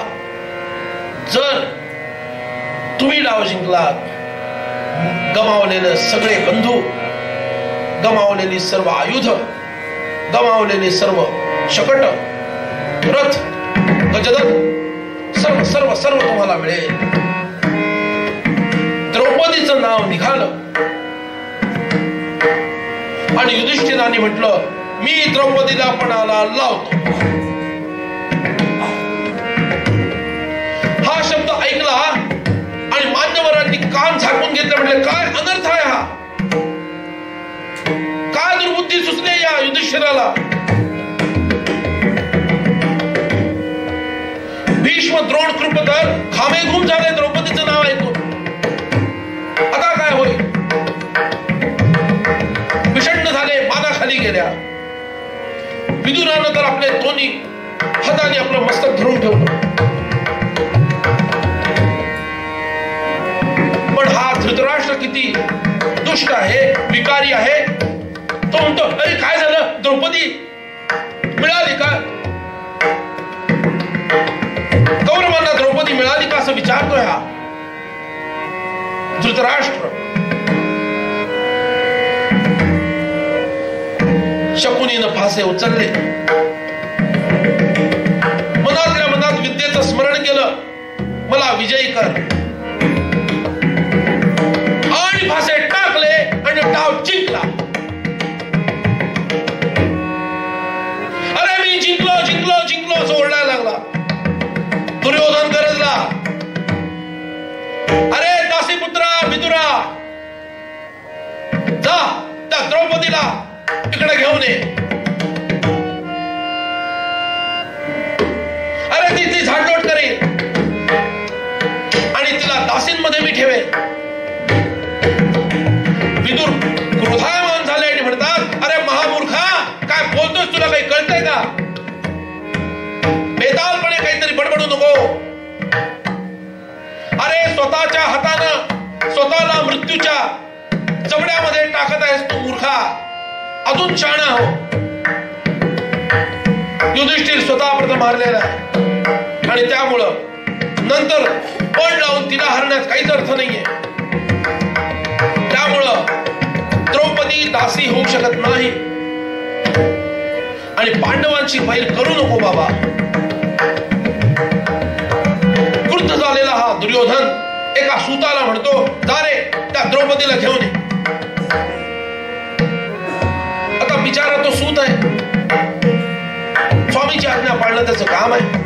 जर तुम्ही डाव जिंकलात गमावलेले सगळे बंधू, गमावलेली सर्व आयुध, गमावलेली सर्व शकट, रथ, गजदन सर्व सर्व सर्व तुम्हाला मिळेल. द्रौपदीचं नाव निघालं आणि युधिष्ठिराने म्हटलं मी द्रौपदीला पणाला लावतो. हा शब्द ऐकला आणि मान्यवरांनी कान झाकून घेतले. म्हटले काय अनर्थ आहे हा, काय दुर्बुद्धी सुचली या युधिष्ठिराला. भीष्म द्रोण कृपकर घामेघूम झाले द्रौपदीचं नाव ऐकून. आता काय होईल. विषण्ण झाले, मानाखाली गेल्या. विदुरानं तर आपले दोन्ही हाताने आपलं मस्तक धरून ठेवलं. पण हा धृतराष्ट्र किती दुष्ट आहे, विकारी आहे. तो म्हणतो अरे काय झालं, द्रौपदी मिळाली का, कौरवांना द्रौपदी मिळाली का असं विचारतोय हा धृतराष्ट्र. शकुनीनं फासे उचलले, मनातल्या मनात विद्येचं स्मरण केलं, मला विजयी कर, आणि फासे टाकले आणि डाव जिंकला. अरे मी जिंकलो जिंकलो जिंकलो असं ओरडायला लागला. दुर्योधन गरजला, अरे दासीपुत्रा विदुरा जा त्या द्रौपदीला इकडे घेऊन ये. अरे ती झाडलोट करेल आणि तिला दासींमध्ये मी ठेवेल. विदुर क्रोधायमान झाले आणि म्हणतात अरे महामूर्खा काय बोलतोस, तुला काही कळतंय का, बेतालपणे काहीतरी बडबडू नको. अरे स्वतःच्या हातानं स्वतःला मृत्यूच्या जबड्यामध्ये टाकत आहेस तू मूर्खा, अजून शहाणा हो. युधिष्ठिर स्वतः प्रथम हारलेला आहे आणि त्यामुळं नंतर पण लावून तिला हरण्यात काहीच अर्थ नाहीये. त्यामुळं द्रौपदी दासी होऊ शकत नाही आणि पांडवांची बैर करू नको बाबा. क्रुद्ध झालेला हा दुर्योधन एका सूताला म्हणतो, जा रे त्या द्रौपदीला घेऊन ये. आता बिचारा तो सूत आहे, स्वामीची आज्ञा पाळणं त्याचं काम आहे.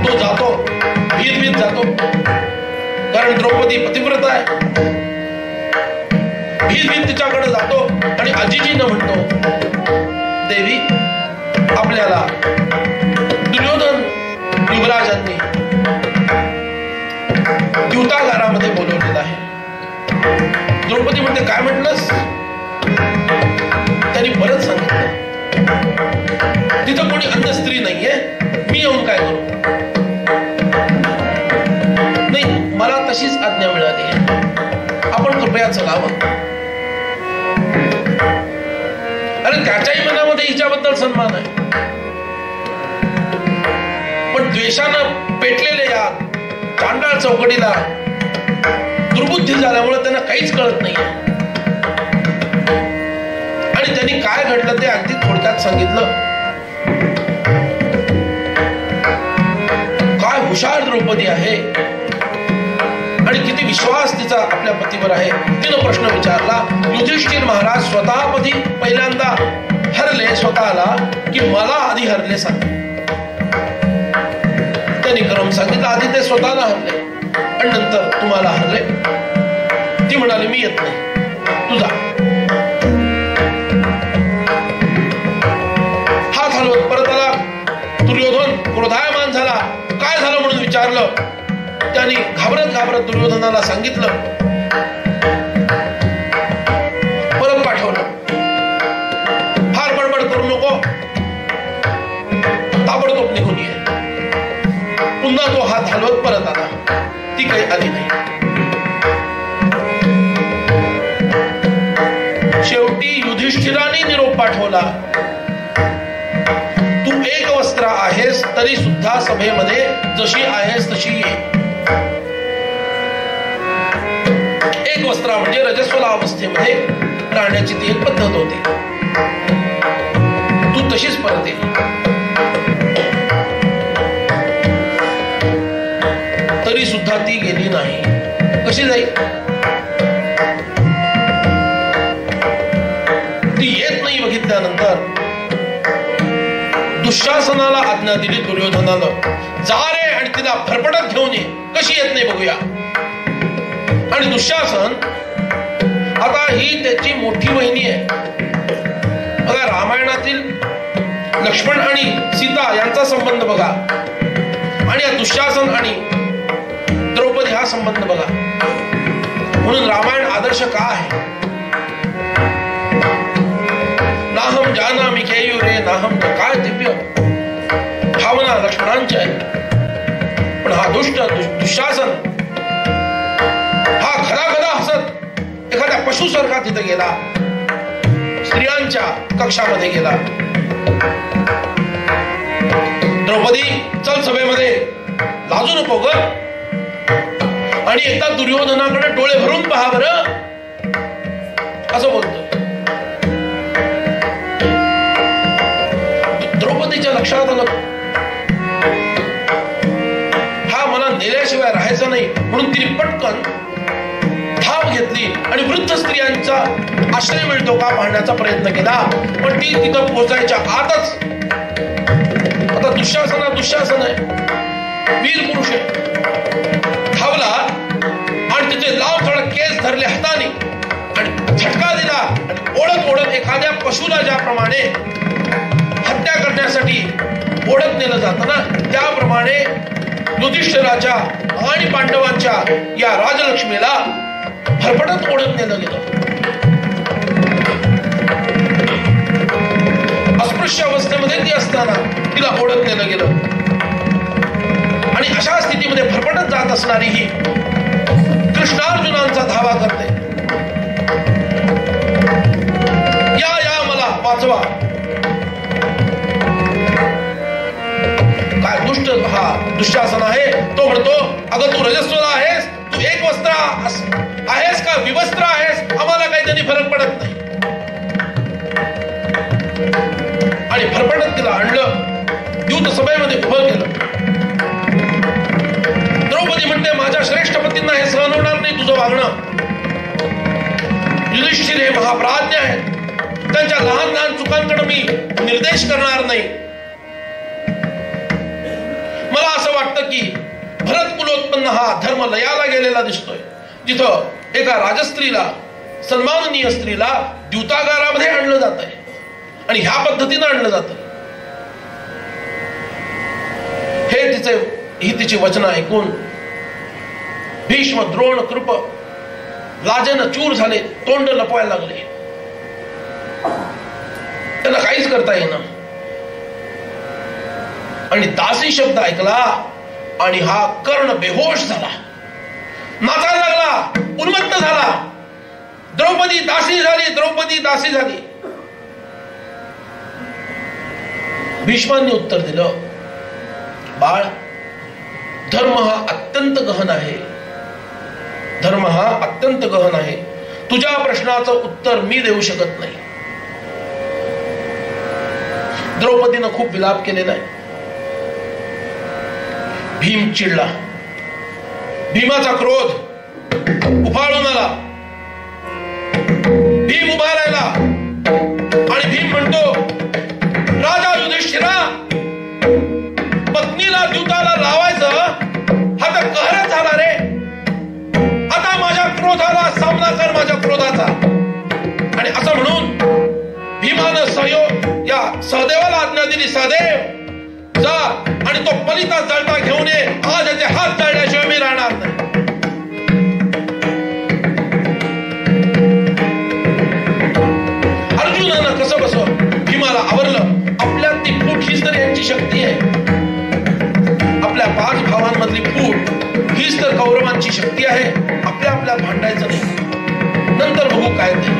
तो जातो, भीत जातो, कारण द्रौपदी पतिव्रता आहे. भीत तिच्याकडे जातो आणि आजीजीनं म्हणतो, देवी आपल्याला दुर्योधन युवराजांनी द्यूतागारामध्ये बोलवलेलं आहे. द्रौपदी म्हणते, काय म्हटलंस? त्यांनी परत सांगितलं, तिथं कोणी अन्य स्त्री नाहीये, मी येऊन काय करू? नाही, मला तशीच आज्ञा मिळाली आहे, आपण कृपया चलावं. अरे त्याच्याही मनामध्ये हिच्याबद्दल सन्मान आहे, पण द्वेषानं पेटलेले या चांडाळ चौकडीला दुर्बुद्धी झाल्यामुळे त्यांना काहीच कळत नाहीये. आणि त्यांनी काय घडलं ते अगदी थोडक्यात सांगितलं. काय हुशार द्रौपदी आहे आणि किती विश्वास तिचा आपल्या पतीवर आहे. तिनं प्रश्न विचारला. युधिष्ठिर महाराज स्वतःमध्ये पहिल्यांदा हरले स्वतःला की मला आधी हरले सांग. त्यांनी क्रम सांगितलं, आधी ते स्वतःला हरले आणि नंतर तुम्हाला हरले. ती म्हणाली, मी येत नाही, तुझा. हात हलवत परत आला. दुर्योधन क्रोधायमान झाला. काय झालं म्हणून विचारलं. त्यांनी घाबरत दुर्योधनाला सांगितलं, परत पाठवलं. फार बडबड करू नको, ताबडतोब निघून ये. पुन्हा तो हात हलवत परत आला. ती काही आली नाही. शेवटी युधिष्ठिराने निरोप पाठवला, तू एक वस्त्र आहेस तरी सुद्धा सभेमध्ये जशी आहेस तशी ये. एक वस्त्र म्हणजे रजस्वला अवस्थेमध्ये राहण्याची ती एक पद्धत होती. तू तशीच परत ये. तरी सुद्धा ती गेली नाही. कशी जाईल? ती येत नाही. बघितल्यानंतर दुःशासनाला आज्ञा दिली दुर्योधनानं, जा रे आणि तिला फरफटत घेऊन ये. कशी येत नाही बघूया. आणि दुःशासन आता ही त्याची मोठी वहिनी आहे. बघा, रामायणातील लक्ष्मण आणि सीता यांचा संबंध बघा आणि या दुःशासन आणि द्रौपदी हा संबंध बघा. म्हणून रामायण आदर्श का आहे? नाहम जानामि केयुरे नाहम, काय दिव्य भावना लक्ष्मणांच्या आहे. पण हा दुःशासन हा खदा हसत एखाद्या पशुसारखा तिथे गेला, स्त्रियांच्या कक्षामध्ये गेला. द्रौपदी चल सभेमध्ये, लाजू नको ग. आणि एकदा दुर्योधनाकडे डोळे भरून पहा बरं, असं बोलतो. द्रौपदीच्या लक्षात आलं, हा मला नेल्याशिवाय राहायचं नाही. म्हणून तिने पटकन धाव घेतली आणि वृद्ध स्त्रियांचा आश्रय मिळतो का पाहण्याचा प्रयत्न केला. पण ती तिथं पोहोचायच्या आतच, आता दुःशासन आहे, वीर पुरुष आहे, धावला आणि तिचे लांब थोडं केस धरले हाताने आणि झटका दिला. आणि ओढत एखाद्या पशुला ज्याप्रमाणे हत्या करण्यासाठी ओढत नेलं जातं ना, त्याप्रमाणे युधिष्ठिराच्या आणि पांडवांच्या या राजलक्ष्मीला फरफटत ओढत नेलं गेलं. अस्पृश्य अवस्थेमध्ये ती असताना तिला ओढत नेलं गेलं. आणि अशा स्थितीमध्ये फरफटत जात असणारी ही कृष्णार्जुनांचा धावा करते. या मला वाचवा. दुष्ट हा दुःशासन आहे तो म्हणतो, अगं तू रजस्वला आहेस, तू एक वस्त्र आहेस का विवस्त्र आहेस, आम्हाला काही त्यांनी फरक पडत नाही. आणि फरफटत तिला आणलं, युद्ध सभेमध्ये उभं केलं. द्रौपदी म्हणते, माझ्या श्रेष्ठ पतींना हे सहन होणार नाही तुझं वागणं. युधिष्ठिर हे महाप्राज्ञ आहे, त्यांच्या लहान लहान चुकांकडे मी निर्देश करणार नाही. मला असं वाटतं की भरत कुलोत्पन्न हा धर्म लयाला गेलेला दिसतोय, जिथं एका राजस्त्रीला, सन्माननीय स्त्रीला द्यूतागारामध्ये आणलं जात आहे आणि ह्या पद्धतीनं आणलं जात. ही तिची वचनं ऐकून भीष्म, द्रोण, कृप लाजेनं चूर झाले, तोंड लपवायला लागले. त्यांना काहीच करता येईना. आणि दासी शब्द ऐकला आणि हा कर्ण बेहोश झाला, नाचायला लागला, उन्मत्त झाला. द्रौपदी दासी झाली, द्रौपदी दासी झाली. भीष्मांनी उत्तर दिलं, बाळ, धर्म हा अत्यंत गहन आहे, धर्म हा अत्यंत गहन आहे. तुझ्या प्रश्नाचं उत्तर मी देऊ शकत नाही. द्रौपदीनं खूप विलाप केलेला आहे. भीम चिडला, भीमाचा क्रोध उफाळून आला. भीम उभा राहिला आणि भीम म्हणतो, राजा युधिष्ठिरा, पत्नीला द्यूताला लावायचं हा तर कहरच झाला रे. आता माझ्या क्रोधाला सामना कर, माझ्या क्रोधाचा. आणि असं म्हणून भीमानं या सहदेवाला आज्ञा दिली, सहदेव जा आणि तो पलिता जळता घेऊन ये, आज याचे हात जळल्याशिवाय मी राहणार नाही. अर्जुनानं कसं बसं भीमाला आवरलं. आपल्यात ती फूट हीच तर यांची शक्ती आहे. आपल्या 5 भावांमधली फूट हीच तर कौरवांची शक्ती आहे. आपल्यात भांडायचं नाही, नंतर बघू काय ते.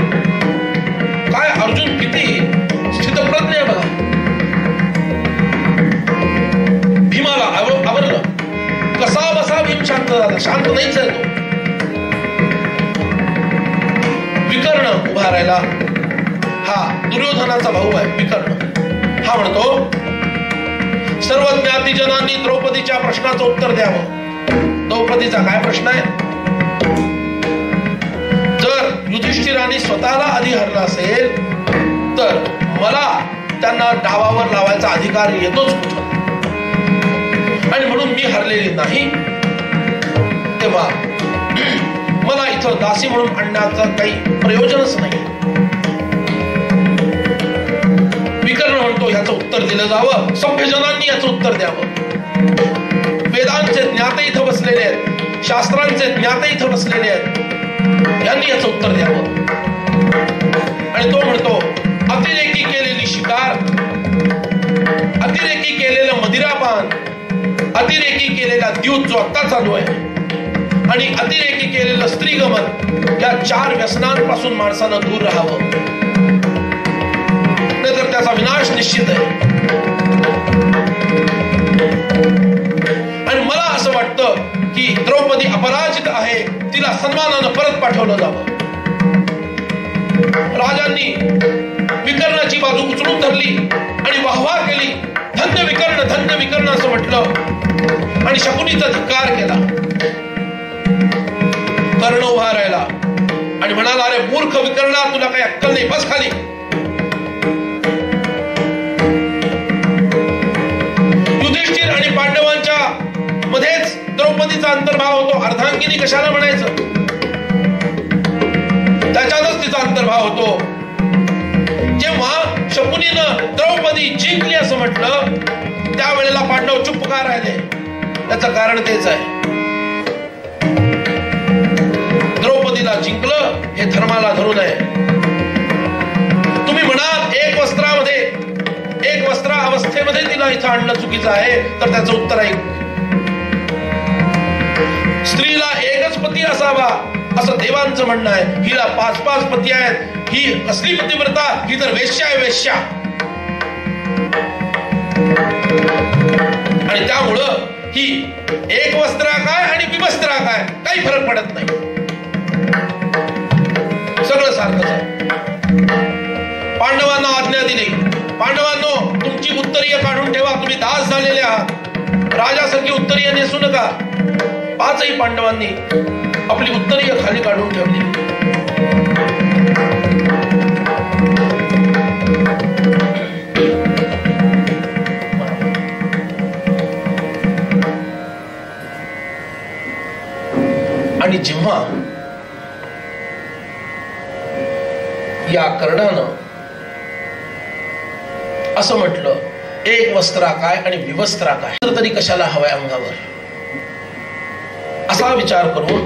काय अर्जुन किती स्थितप्रज्ञ आहे बघा. भीमाला आवरलं. कसा बसा भीम शांत झाला, शांत नाहीच आहे तो. विकर्ण उभा राहिला. हा दुर्योधनाचा भाऊ आहे विकर्ण. हा म्हणतो, सर्व ज्ञातीजनांनी द्रौपदीच्या प्रश्नाचं उत्तर द्यावं. द्रौपदीचा काय प्रश्न आहे? जर युधिष्ठिराने स्वतःला आधी हरला असेल तर मला त्यांना डावावर लावायचा अधिकार येतोच कुठं, आणि म्हणून मी हरलेली नाही. तेव्हा मला इथं दासी म्हणून आणण्याचं काही प्रयोजनच नाही. विकर्ण म्हणतो, याचं उत्तर दिलं जावं, सभ्यजनांनी याचं उत्तर द्यावं. वेदांचे ज्ञाते इथं बसलेले आहेत, शास्त्रांचे ज्ञाते इथं बसलेले आहेत, यांनी याचं उत्तर द्यावं. आणि तो म्हणतो, अतिरेकी केलेली शिकार, अतिरेकी केलेलं मदिरापान, अतिरेकी केलेला द्यूत जो आता चालू आहे, आणि अतिरेकी केलेलं स्त्रीगमन, या 4 व्यसनांपासून माणसानं दूर राहावं, नाहीतर त्याचा विनाश निश्चित आहे. आणि मला असं वाटतं की द्रौपदी अपराजित आहे, तिला सन्मानानं परत पाठवलं जावं. राजांनी विकर्णाची बाजू उचलून धरली आणि वाहवा केली. धन्य विकर्ण, धन्य विकर्ण असं म्हटलं आणि शकुनीचा धिक्कार केला. कर्ण उभा राहिला आणि म्हणाला, अरे मूर्ख विकर्णा, तुला काही अक्कल नाही, बस खाली. युधिष्ठिर आणि पांडवांच्या मध्येच द्रौपदीचा अंतर्भाव होतो. अर्धांगिनी कशाला म्हणायचं, त्याच्यातच तिचा अंतर्भाव होतो. जेव्हा शकुनीनं द्रौपदी जिंकली असं म्हटलं, त्यावेळेला पांडव चुप्प का राहिले? त्याचं कारण तेच आहे, द्रौपदीला जिंकलं हे धर्माला धरून आहे. तुम्ही म्हणाल एक वस्त्रा अवस्थेमध्ये तिला इथं आणणं चुकीचं आहे, तर त्याचं उत्तर आहे, स्त्रीला एकच पती असावा असं देवांचं म्हणणं आहे. हिला 5-5 पती आहेत, ही असली पतिव्रता, ही तर वेश्या आहे, वेश्या. आणि त्यामुळं ही एक वस्त्रा काय आणि विवस्त्रा काय काही फरक पडत नाही, सगळं सारखंच आहे. पांडवांना आज्ञा दिली, पांडवांनो तुमची उत्तरीय काढून ठेवा, तुम्ही दास झालेले आहात, राजासारखी उत्तरीय नेसू नका. पाचही पांडवांनी आपली उत्तरीय खाली काढून ठेवली. आणि जेव्हा या कर्णानं असं म्हटलं एक वस्त्रा काय आणि विवस्त्रा काय, तरी कशाला हवाय अंगावर, असा विचार करून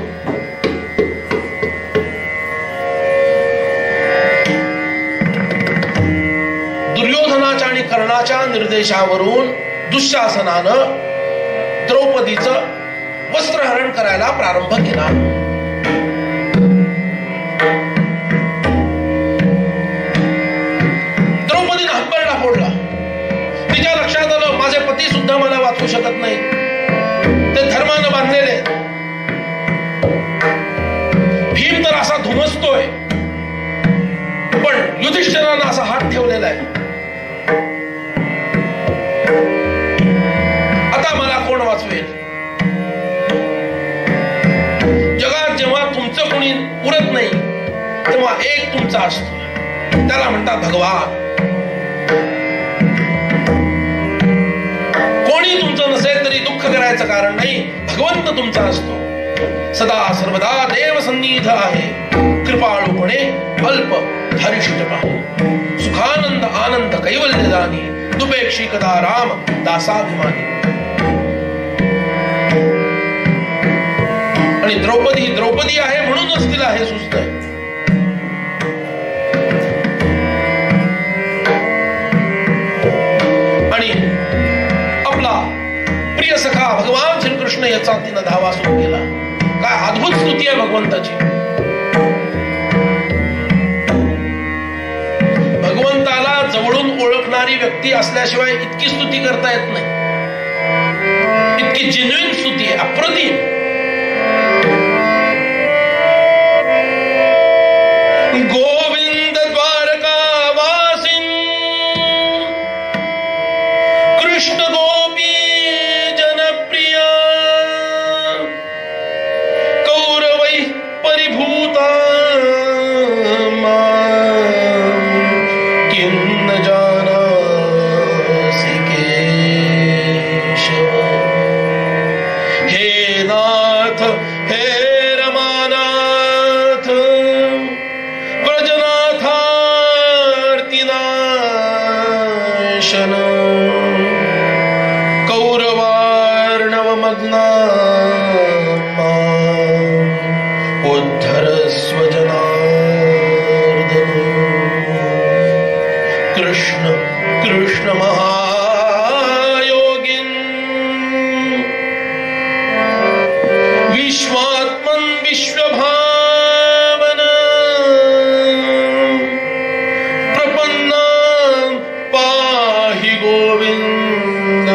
दुर्योधनाच्या आणि कर्णाच्या निर्देशावरून दुःशासनानं द्रौपदीचं वस्त्रहरण करायला प्रारंभ केला. द्रौपदीनं हंबरडा फोडला. तिच्या लक्षात आलं माझे पती सुद्धा मला वाचवू शकत नाही, ते धर्मानं बांधलेले. भीम तर असा धुमसतोय, पण युधिष्ठिरानं असा हात ठेवलेला आहे. आता मला कोण वाचवेल? जगात जेव्हा तुमचं कोणी उरत नाही तेव्हा एक तुमचा असतो, त्याला म्हणतात भगवान. कोणी तुमचं नसेल तरी दुःख करायचं कारण नाही, भगवंत तुमचा असतो. सदा सर्वदा देव सन्निध आहे, कृपाळूपणे अल्प धरिष्ठ पाहे. सुखानंद आनंद कैवल्यदानी, दुपेक्षी कदा राम दासाभिमानी. आणि द्रौपदी ही द्रौपदी आहे म्हणूनच तिला हे सुचतंय. आणि आपला प्रिय सखा भगवान श्रीकृष्ण याचा तिनं धावा सुरू केला. काय अद्भुत स्तुती आहे भगवंताची. भगवंताला जवळून ओळखणारी व्यक्ती असल्याशिवाय इतकी स्तुती करता येत नाही. इतकी जेन्युइन स्तुती आहे, अप्रतिम. गोविंद द्वारका वासिन कृष्ण गोपी जनप्रिया कौरवै परिभूता किन्न जानासि केशव. हे नाथ हे रमानाथ व्रजनाथार्तिनाशन कौरवार्णव मग्ना उद्धरस्व जनार्दन. कृष्ण कृष्ण महायोगिन विश्वात्मन विश्वभावन प्रपन्ना पाहि गोविंद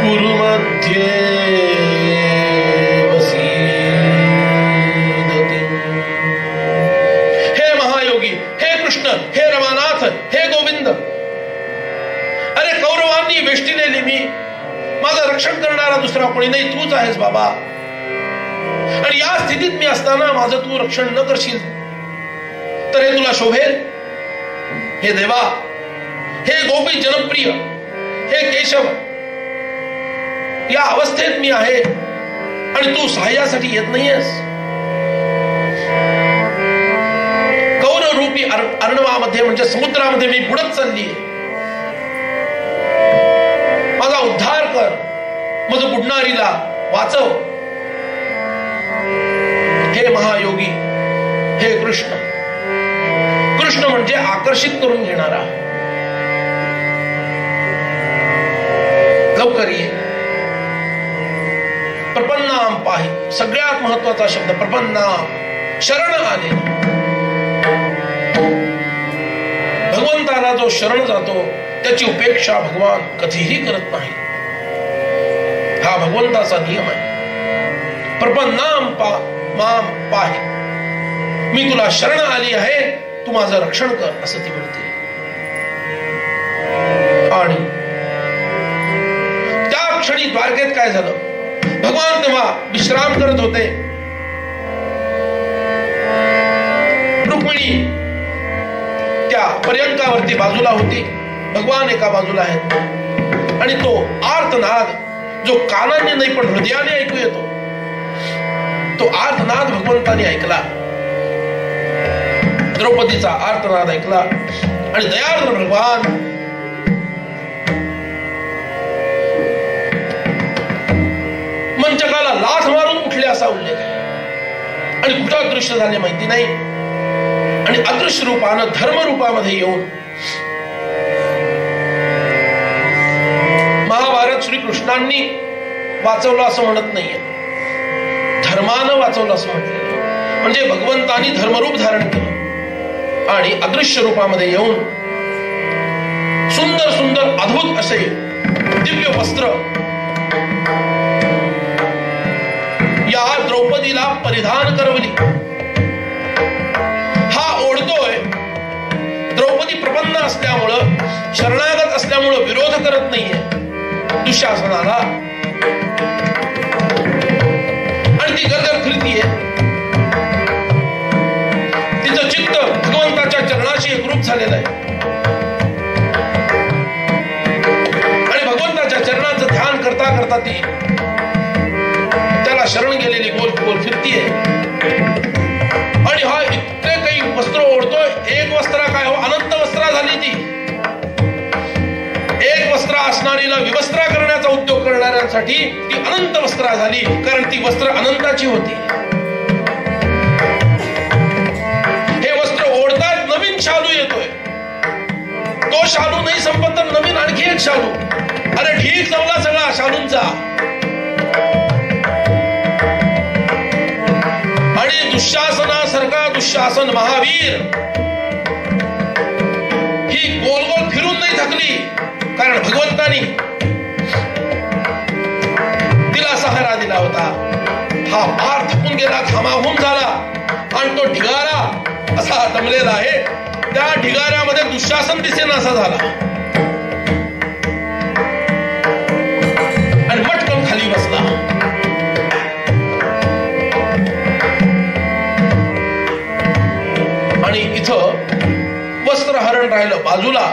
कुरु मध्ये वसीदति. हे महायोगी, हे कृष्ण, हे रमानाथ, हे गोविंद. अरे कौरवांनी वेष्टी नेली, मी माझं रक्षण करणारा दुसरा कोणी नाही, तूच आहेस बाबा. आणि या स्थितीत मी असताना माझं तू रक्षण न करशील तर हे तुला शोभेल? हे देवा, हे गोपी जनप्रिय, हे केशव, या अवस्थेत मी आहे आणि तू सहाय्यासाठी येत नाहीयेस. कौररूपी अर्णवामध्ये म्हणजे समुद्रामध्ये मी बुडत चाललीये. माझा उद्धार कर, माझं बुडणारीला वाचव. हे महायोगी, हे कृष्ण. कृष्ण म्हणजे आकर्षित करून घेणारा. लवकर ये. प्रपन्नाम पाहि, सगळ्यात महत्वाचा शब्द प्रपन्नाम, शरण आले. भगवंताला जो शरण जातो त्याची उपेक्षा भगवान कधीही करत नाही. भगवंताचा नियम आहे. प्रपन्नाम माम पाहि, मी तुला शरण आली आहे, तू माझं रक्षण कर, असं ती म्हणते. आणि त्या क्षणी द्वारकेत काय झालं, भगवान तेव्हा विश्राम करत होते. रुक्मिणी त्या पर्यंकावरती बाजूला होती, भगवान एका बाजूला आहेत. आणि तो आर्तनाद जो कानाने नाही पण हृदयाने ऐकू येतो, तो आर्तनाद भगवंताने ऐकला. द्रौपदीचा आर्तनाद ऐकला आणि दयार्द्र भगवान मंचकाला लाथ मारून उठले असा उल्लेख आहे. आणि कुठं अदृश्य झाले माहिती नाही. आणि अदृश्य रूपानं धर्म रूपामध्ये येऊन महाभारत श्रीकृष्णांनी वाचवलं असं म्हणत नाहीये, धर्मानं वाचवलं असं म्हटलेलं. म्हणजे भगवंतानी धर्मरूप धारण केलं आणि अदृश्य रूपामध्ये येऊन सुंदर सुंदर अद्भुत असे दिव्य वस्त्र या द्रौपदीला परिधान करवली. हा ओढतोय. द्रौपदी प्रपन्न असल्यामुळं, शरणागत असल्यामुळं विरोध करत नाहीये दुःशासनाला. आणि ती गदगद फिरतीये. तिचं चित्त भगवंताच्या चरणाशी एकरूप झालेलं आहे. आणि भगवंताच्या चरणाचं ध्यान करता करता ती त्याला शरण गेलेली गोल गोल फिरतीये. आणि हा इतके काही वस्त्र ओढतोय. एक वस्त्रा काय हो, अनंत वस्त्रा झाली ती. एक वस्त्र असणारीला विवस्त्रा करण्याचा उद्योग करणाऱ्यांसाठी ती अनंत वस्त्रा झाली, कारण ती वस्त्र अनंताची होती. हे वस्त्र ओढतात, नवीन शालू येतोय. तो शालू नाही संपत तर नवीन आणखी एक शालू. अरे ढीक जमला सगळा शालूंचा. आणि दुःशासनासारखा दुःशासन महावीर ही गोल गोल फिरून नाही थकली, कारण भगवंतानी तिला सहारा दिला होता. हा पार थकून गेला, घामाघूम झाला आणि तो ढिगारा असा दमलेला आहे. त्या ढिगाऱ्यामध्ये दुःशासन दिसेनासा झाला आणि पटकन खाली बसला. आणि इथं वस्त्र हरण राहिलं बाजूला.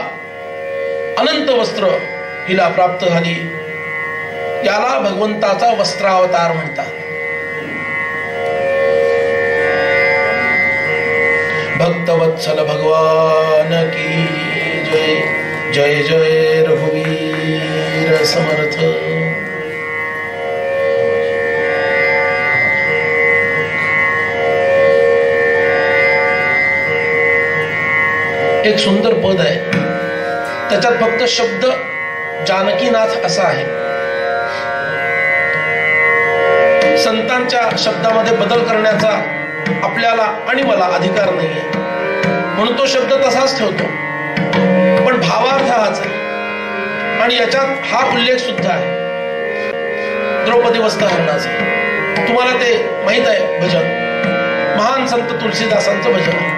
अनंत वस्त्र हिला प्राप्त झाली. याला भगवंताचा वस्त्रावतार म्हणतात. भक्तवत्सल भगवान की जय. जय जय रघुवीर समर्थ. एक सुंदर पद आहे, त्याच्यात फक्त शब्द जानकीनाथ असा आहे. संतांच्या शब्दामध्ये बदल करण्याचा आपल्याला आणि मला अधिकार नाहीये, म्हणून तो शब्द तसाच ठेवतो. पण भावार्थ हाच आहे. आणि याच्यात हा उल्लेख सुद्धा आहे द्रौपदी वस्त्रहरणाचा. तुम्हाला ते माहित आहे भजन, महान संत तुलसीदासांचं भजन आहे.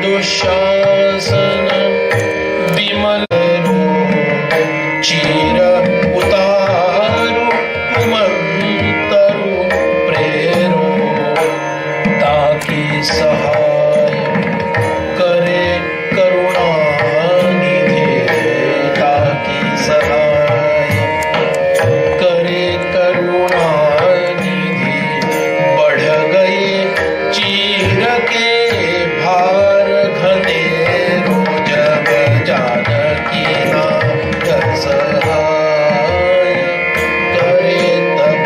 दुःशासन विमल चीर उतारू उमंतरू प्रेरो ताकि सहाय करे करुणानिधि ताकि सहाय करे करुणानिधि बढ़ गए चीर के भार घने जब जानकी नाथ सहाय करे तब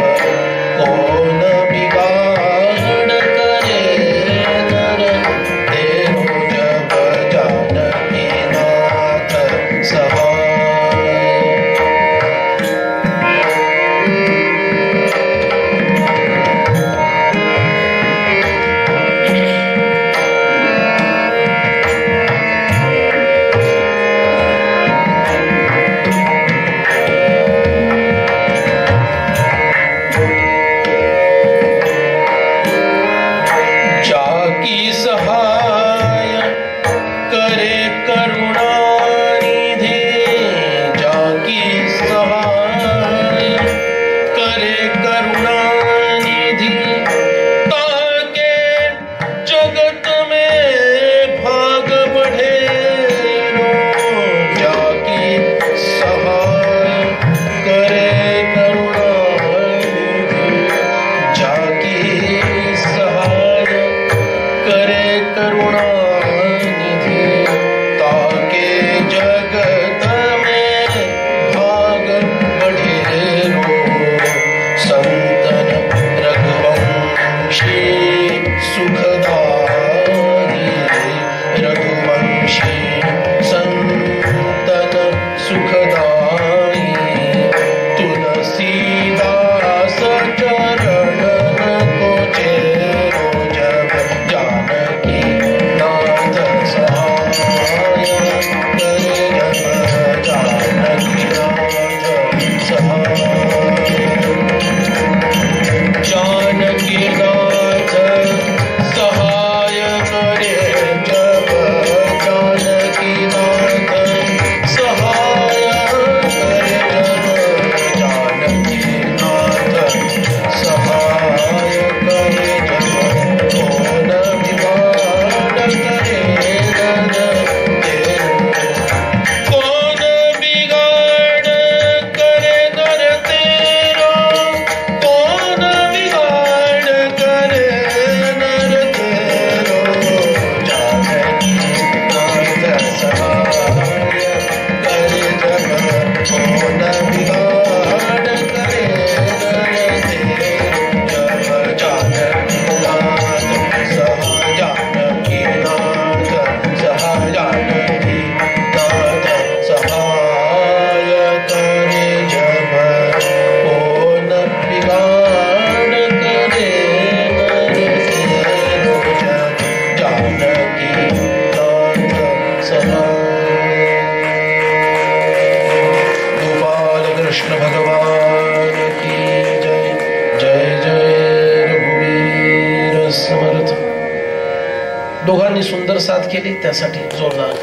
कौन बिगाड़ करे नर तेरो जब जानकी नाथ सहाय। जाकी सहाय करे करुणानिधि जाकी सहाय करे करुणानिधि ताके जगत में भाग बढ़े जाकी सहाय करे करुणानिधि जाकी सहाय करे करुणानिधि ताके जगत में भाग बढ़े संतन रघुवंशी सुखदाई रघुवंशी संतन सुखदाई तुलसीदास चरण को चेरो जब जानकी नाथ सहाय करे जब जानकी नाथ सहाय। जानकी नाथ सहाय करे जब जानकी नाथ सहाय करे जब जानकी नाथ सहाय करे जब कौन बिगाड़ करे नर तेरो कौन बिगाड़ करे नर तेरो कौन बिगाड़ करे नर तेरो जानकी नाथ सहाय करे जब कौन बिगाड़ करे नर तेरो जब जानकी नाथ सहाय जानकी नाथ सहाय जानकी नाथ सहाय करे जब कौन बिगाड़ करे नर तेरो जब जानकी नाथ सहाय। गोपाल कृष्ण भगवान की जय जय जय रघुवीर समर्थ। दोघांनी सुंदर साथ केली त्यासाठी जोरदार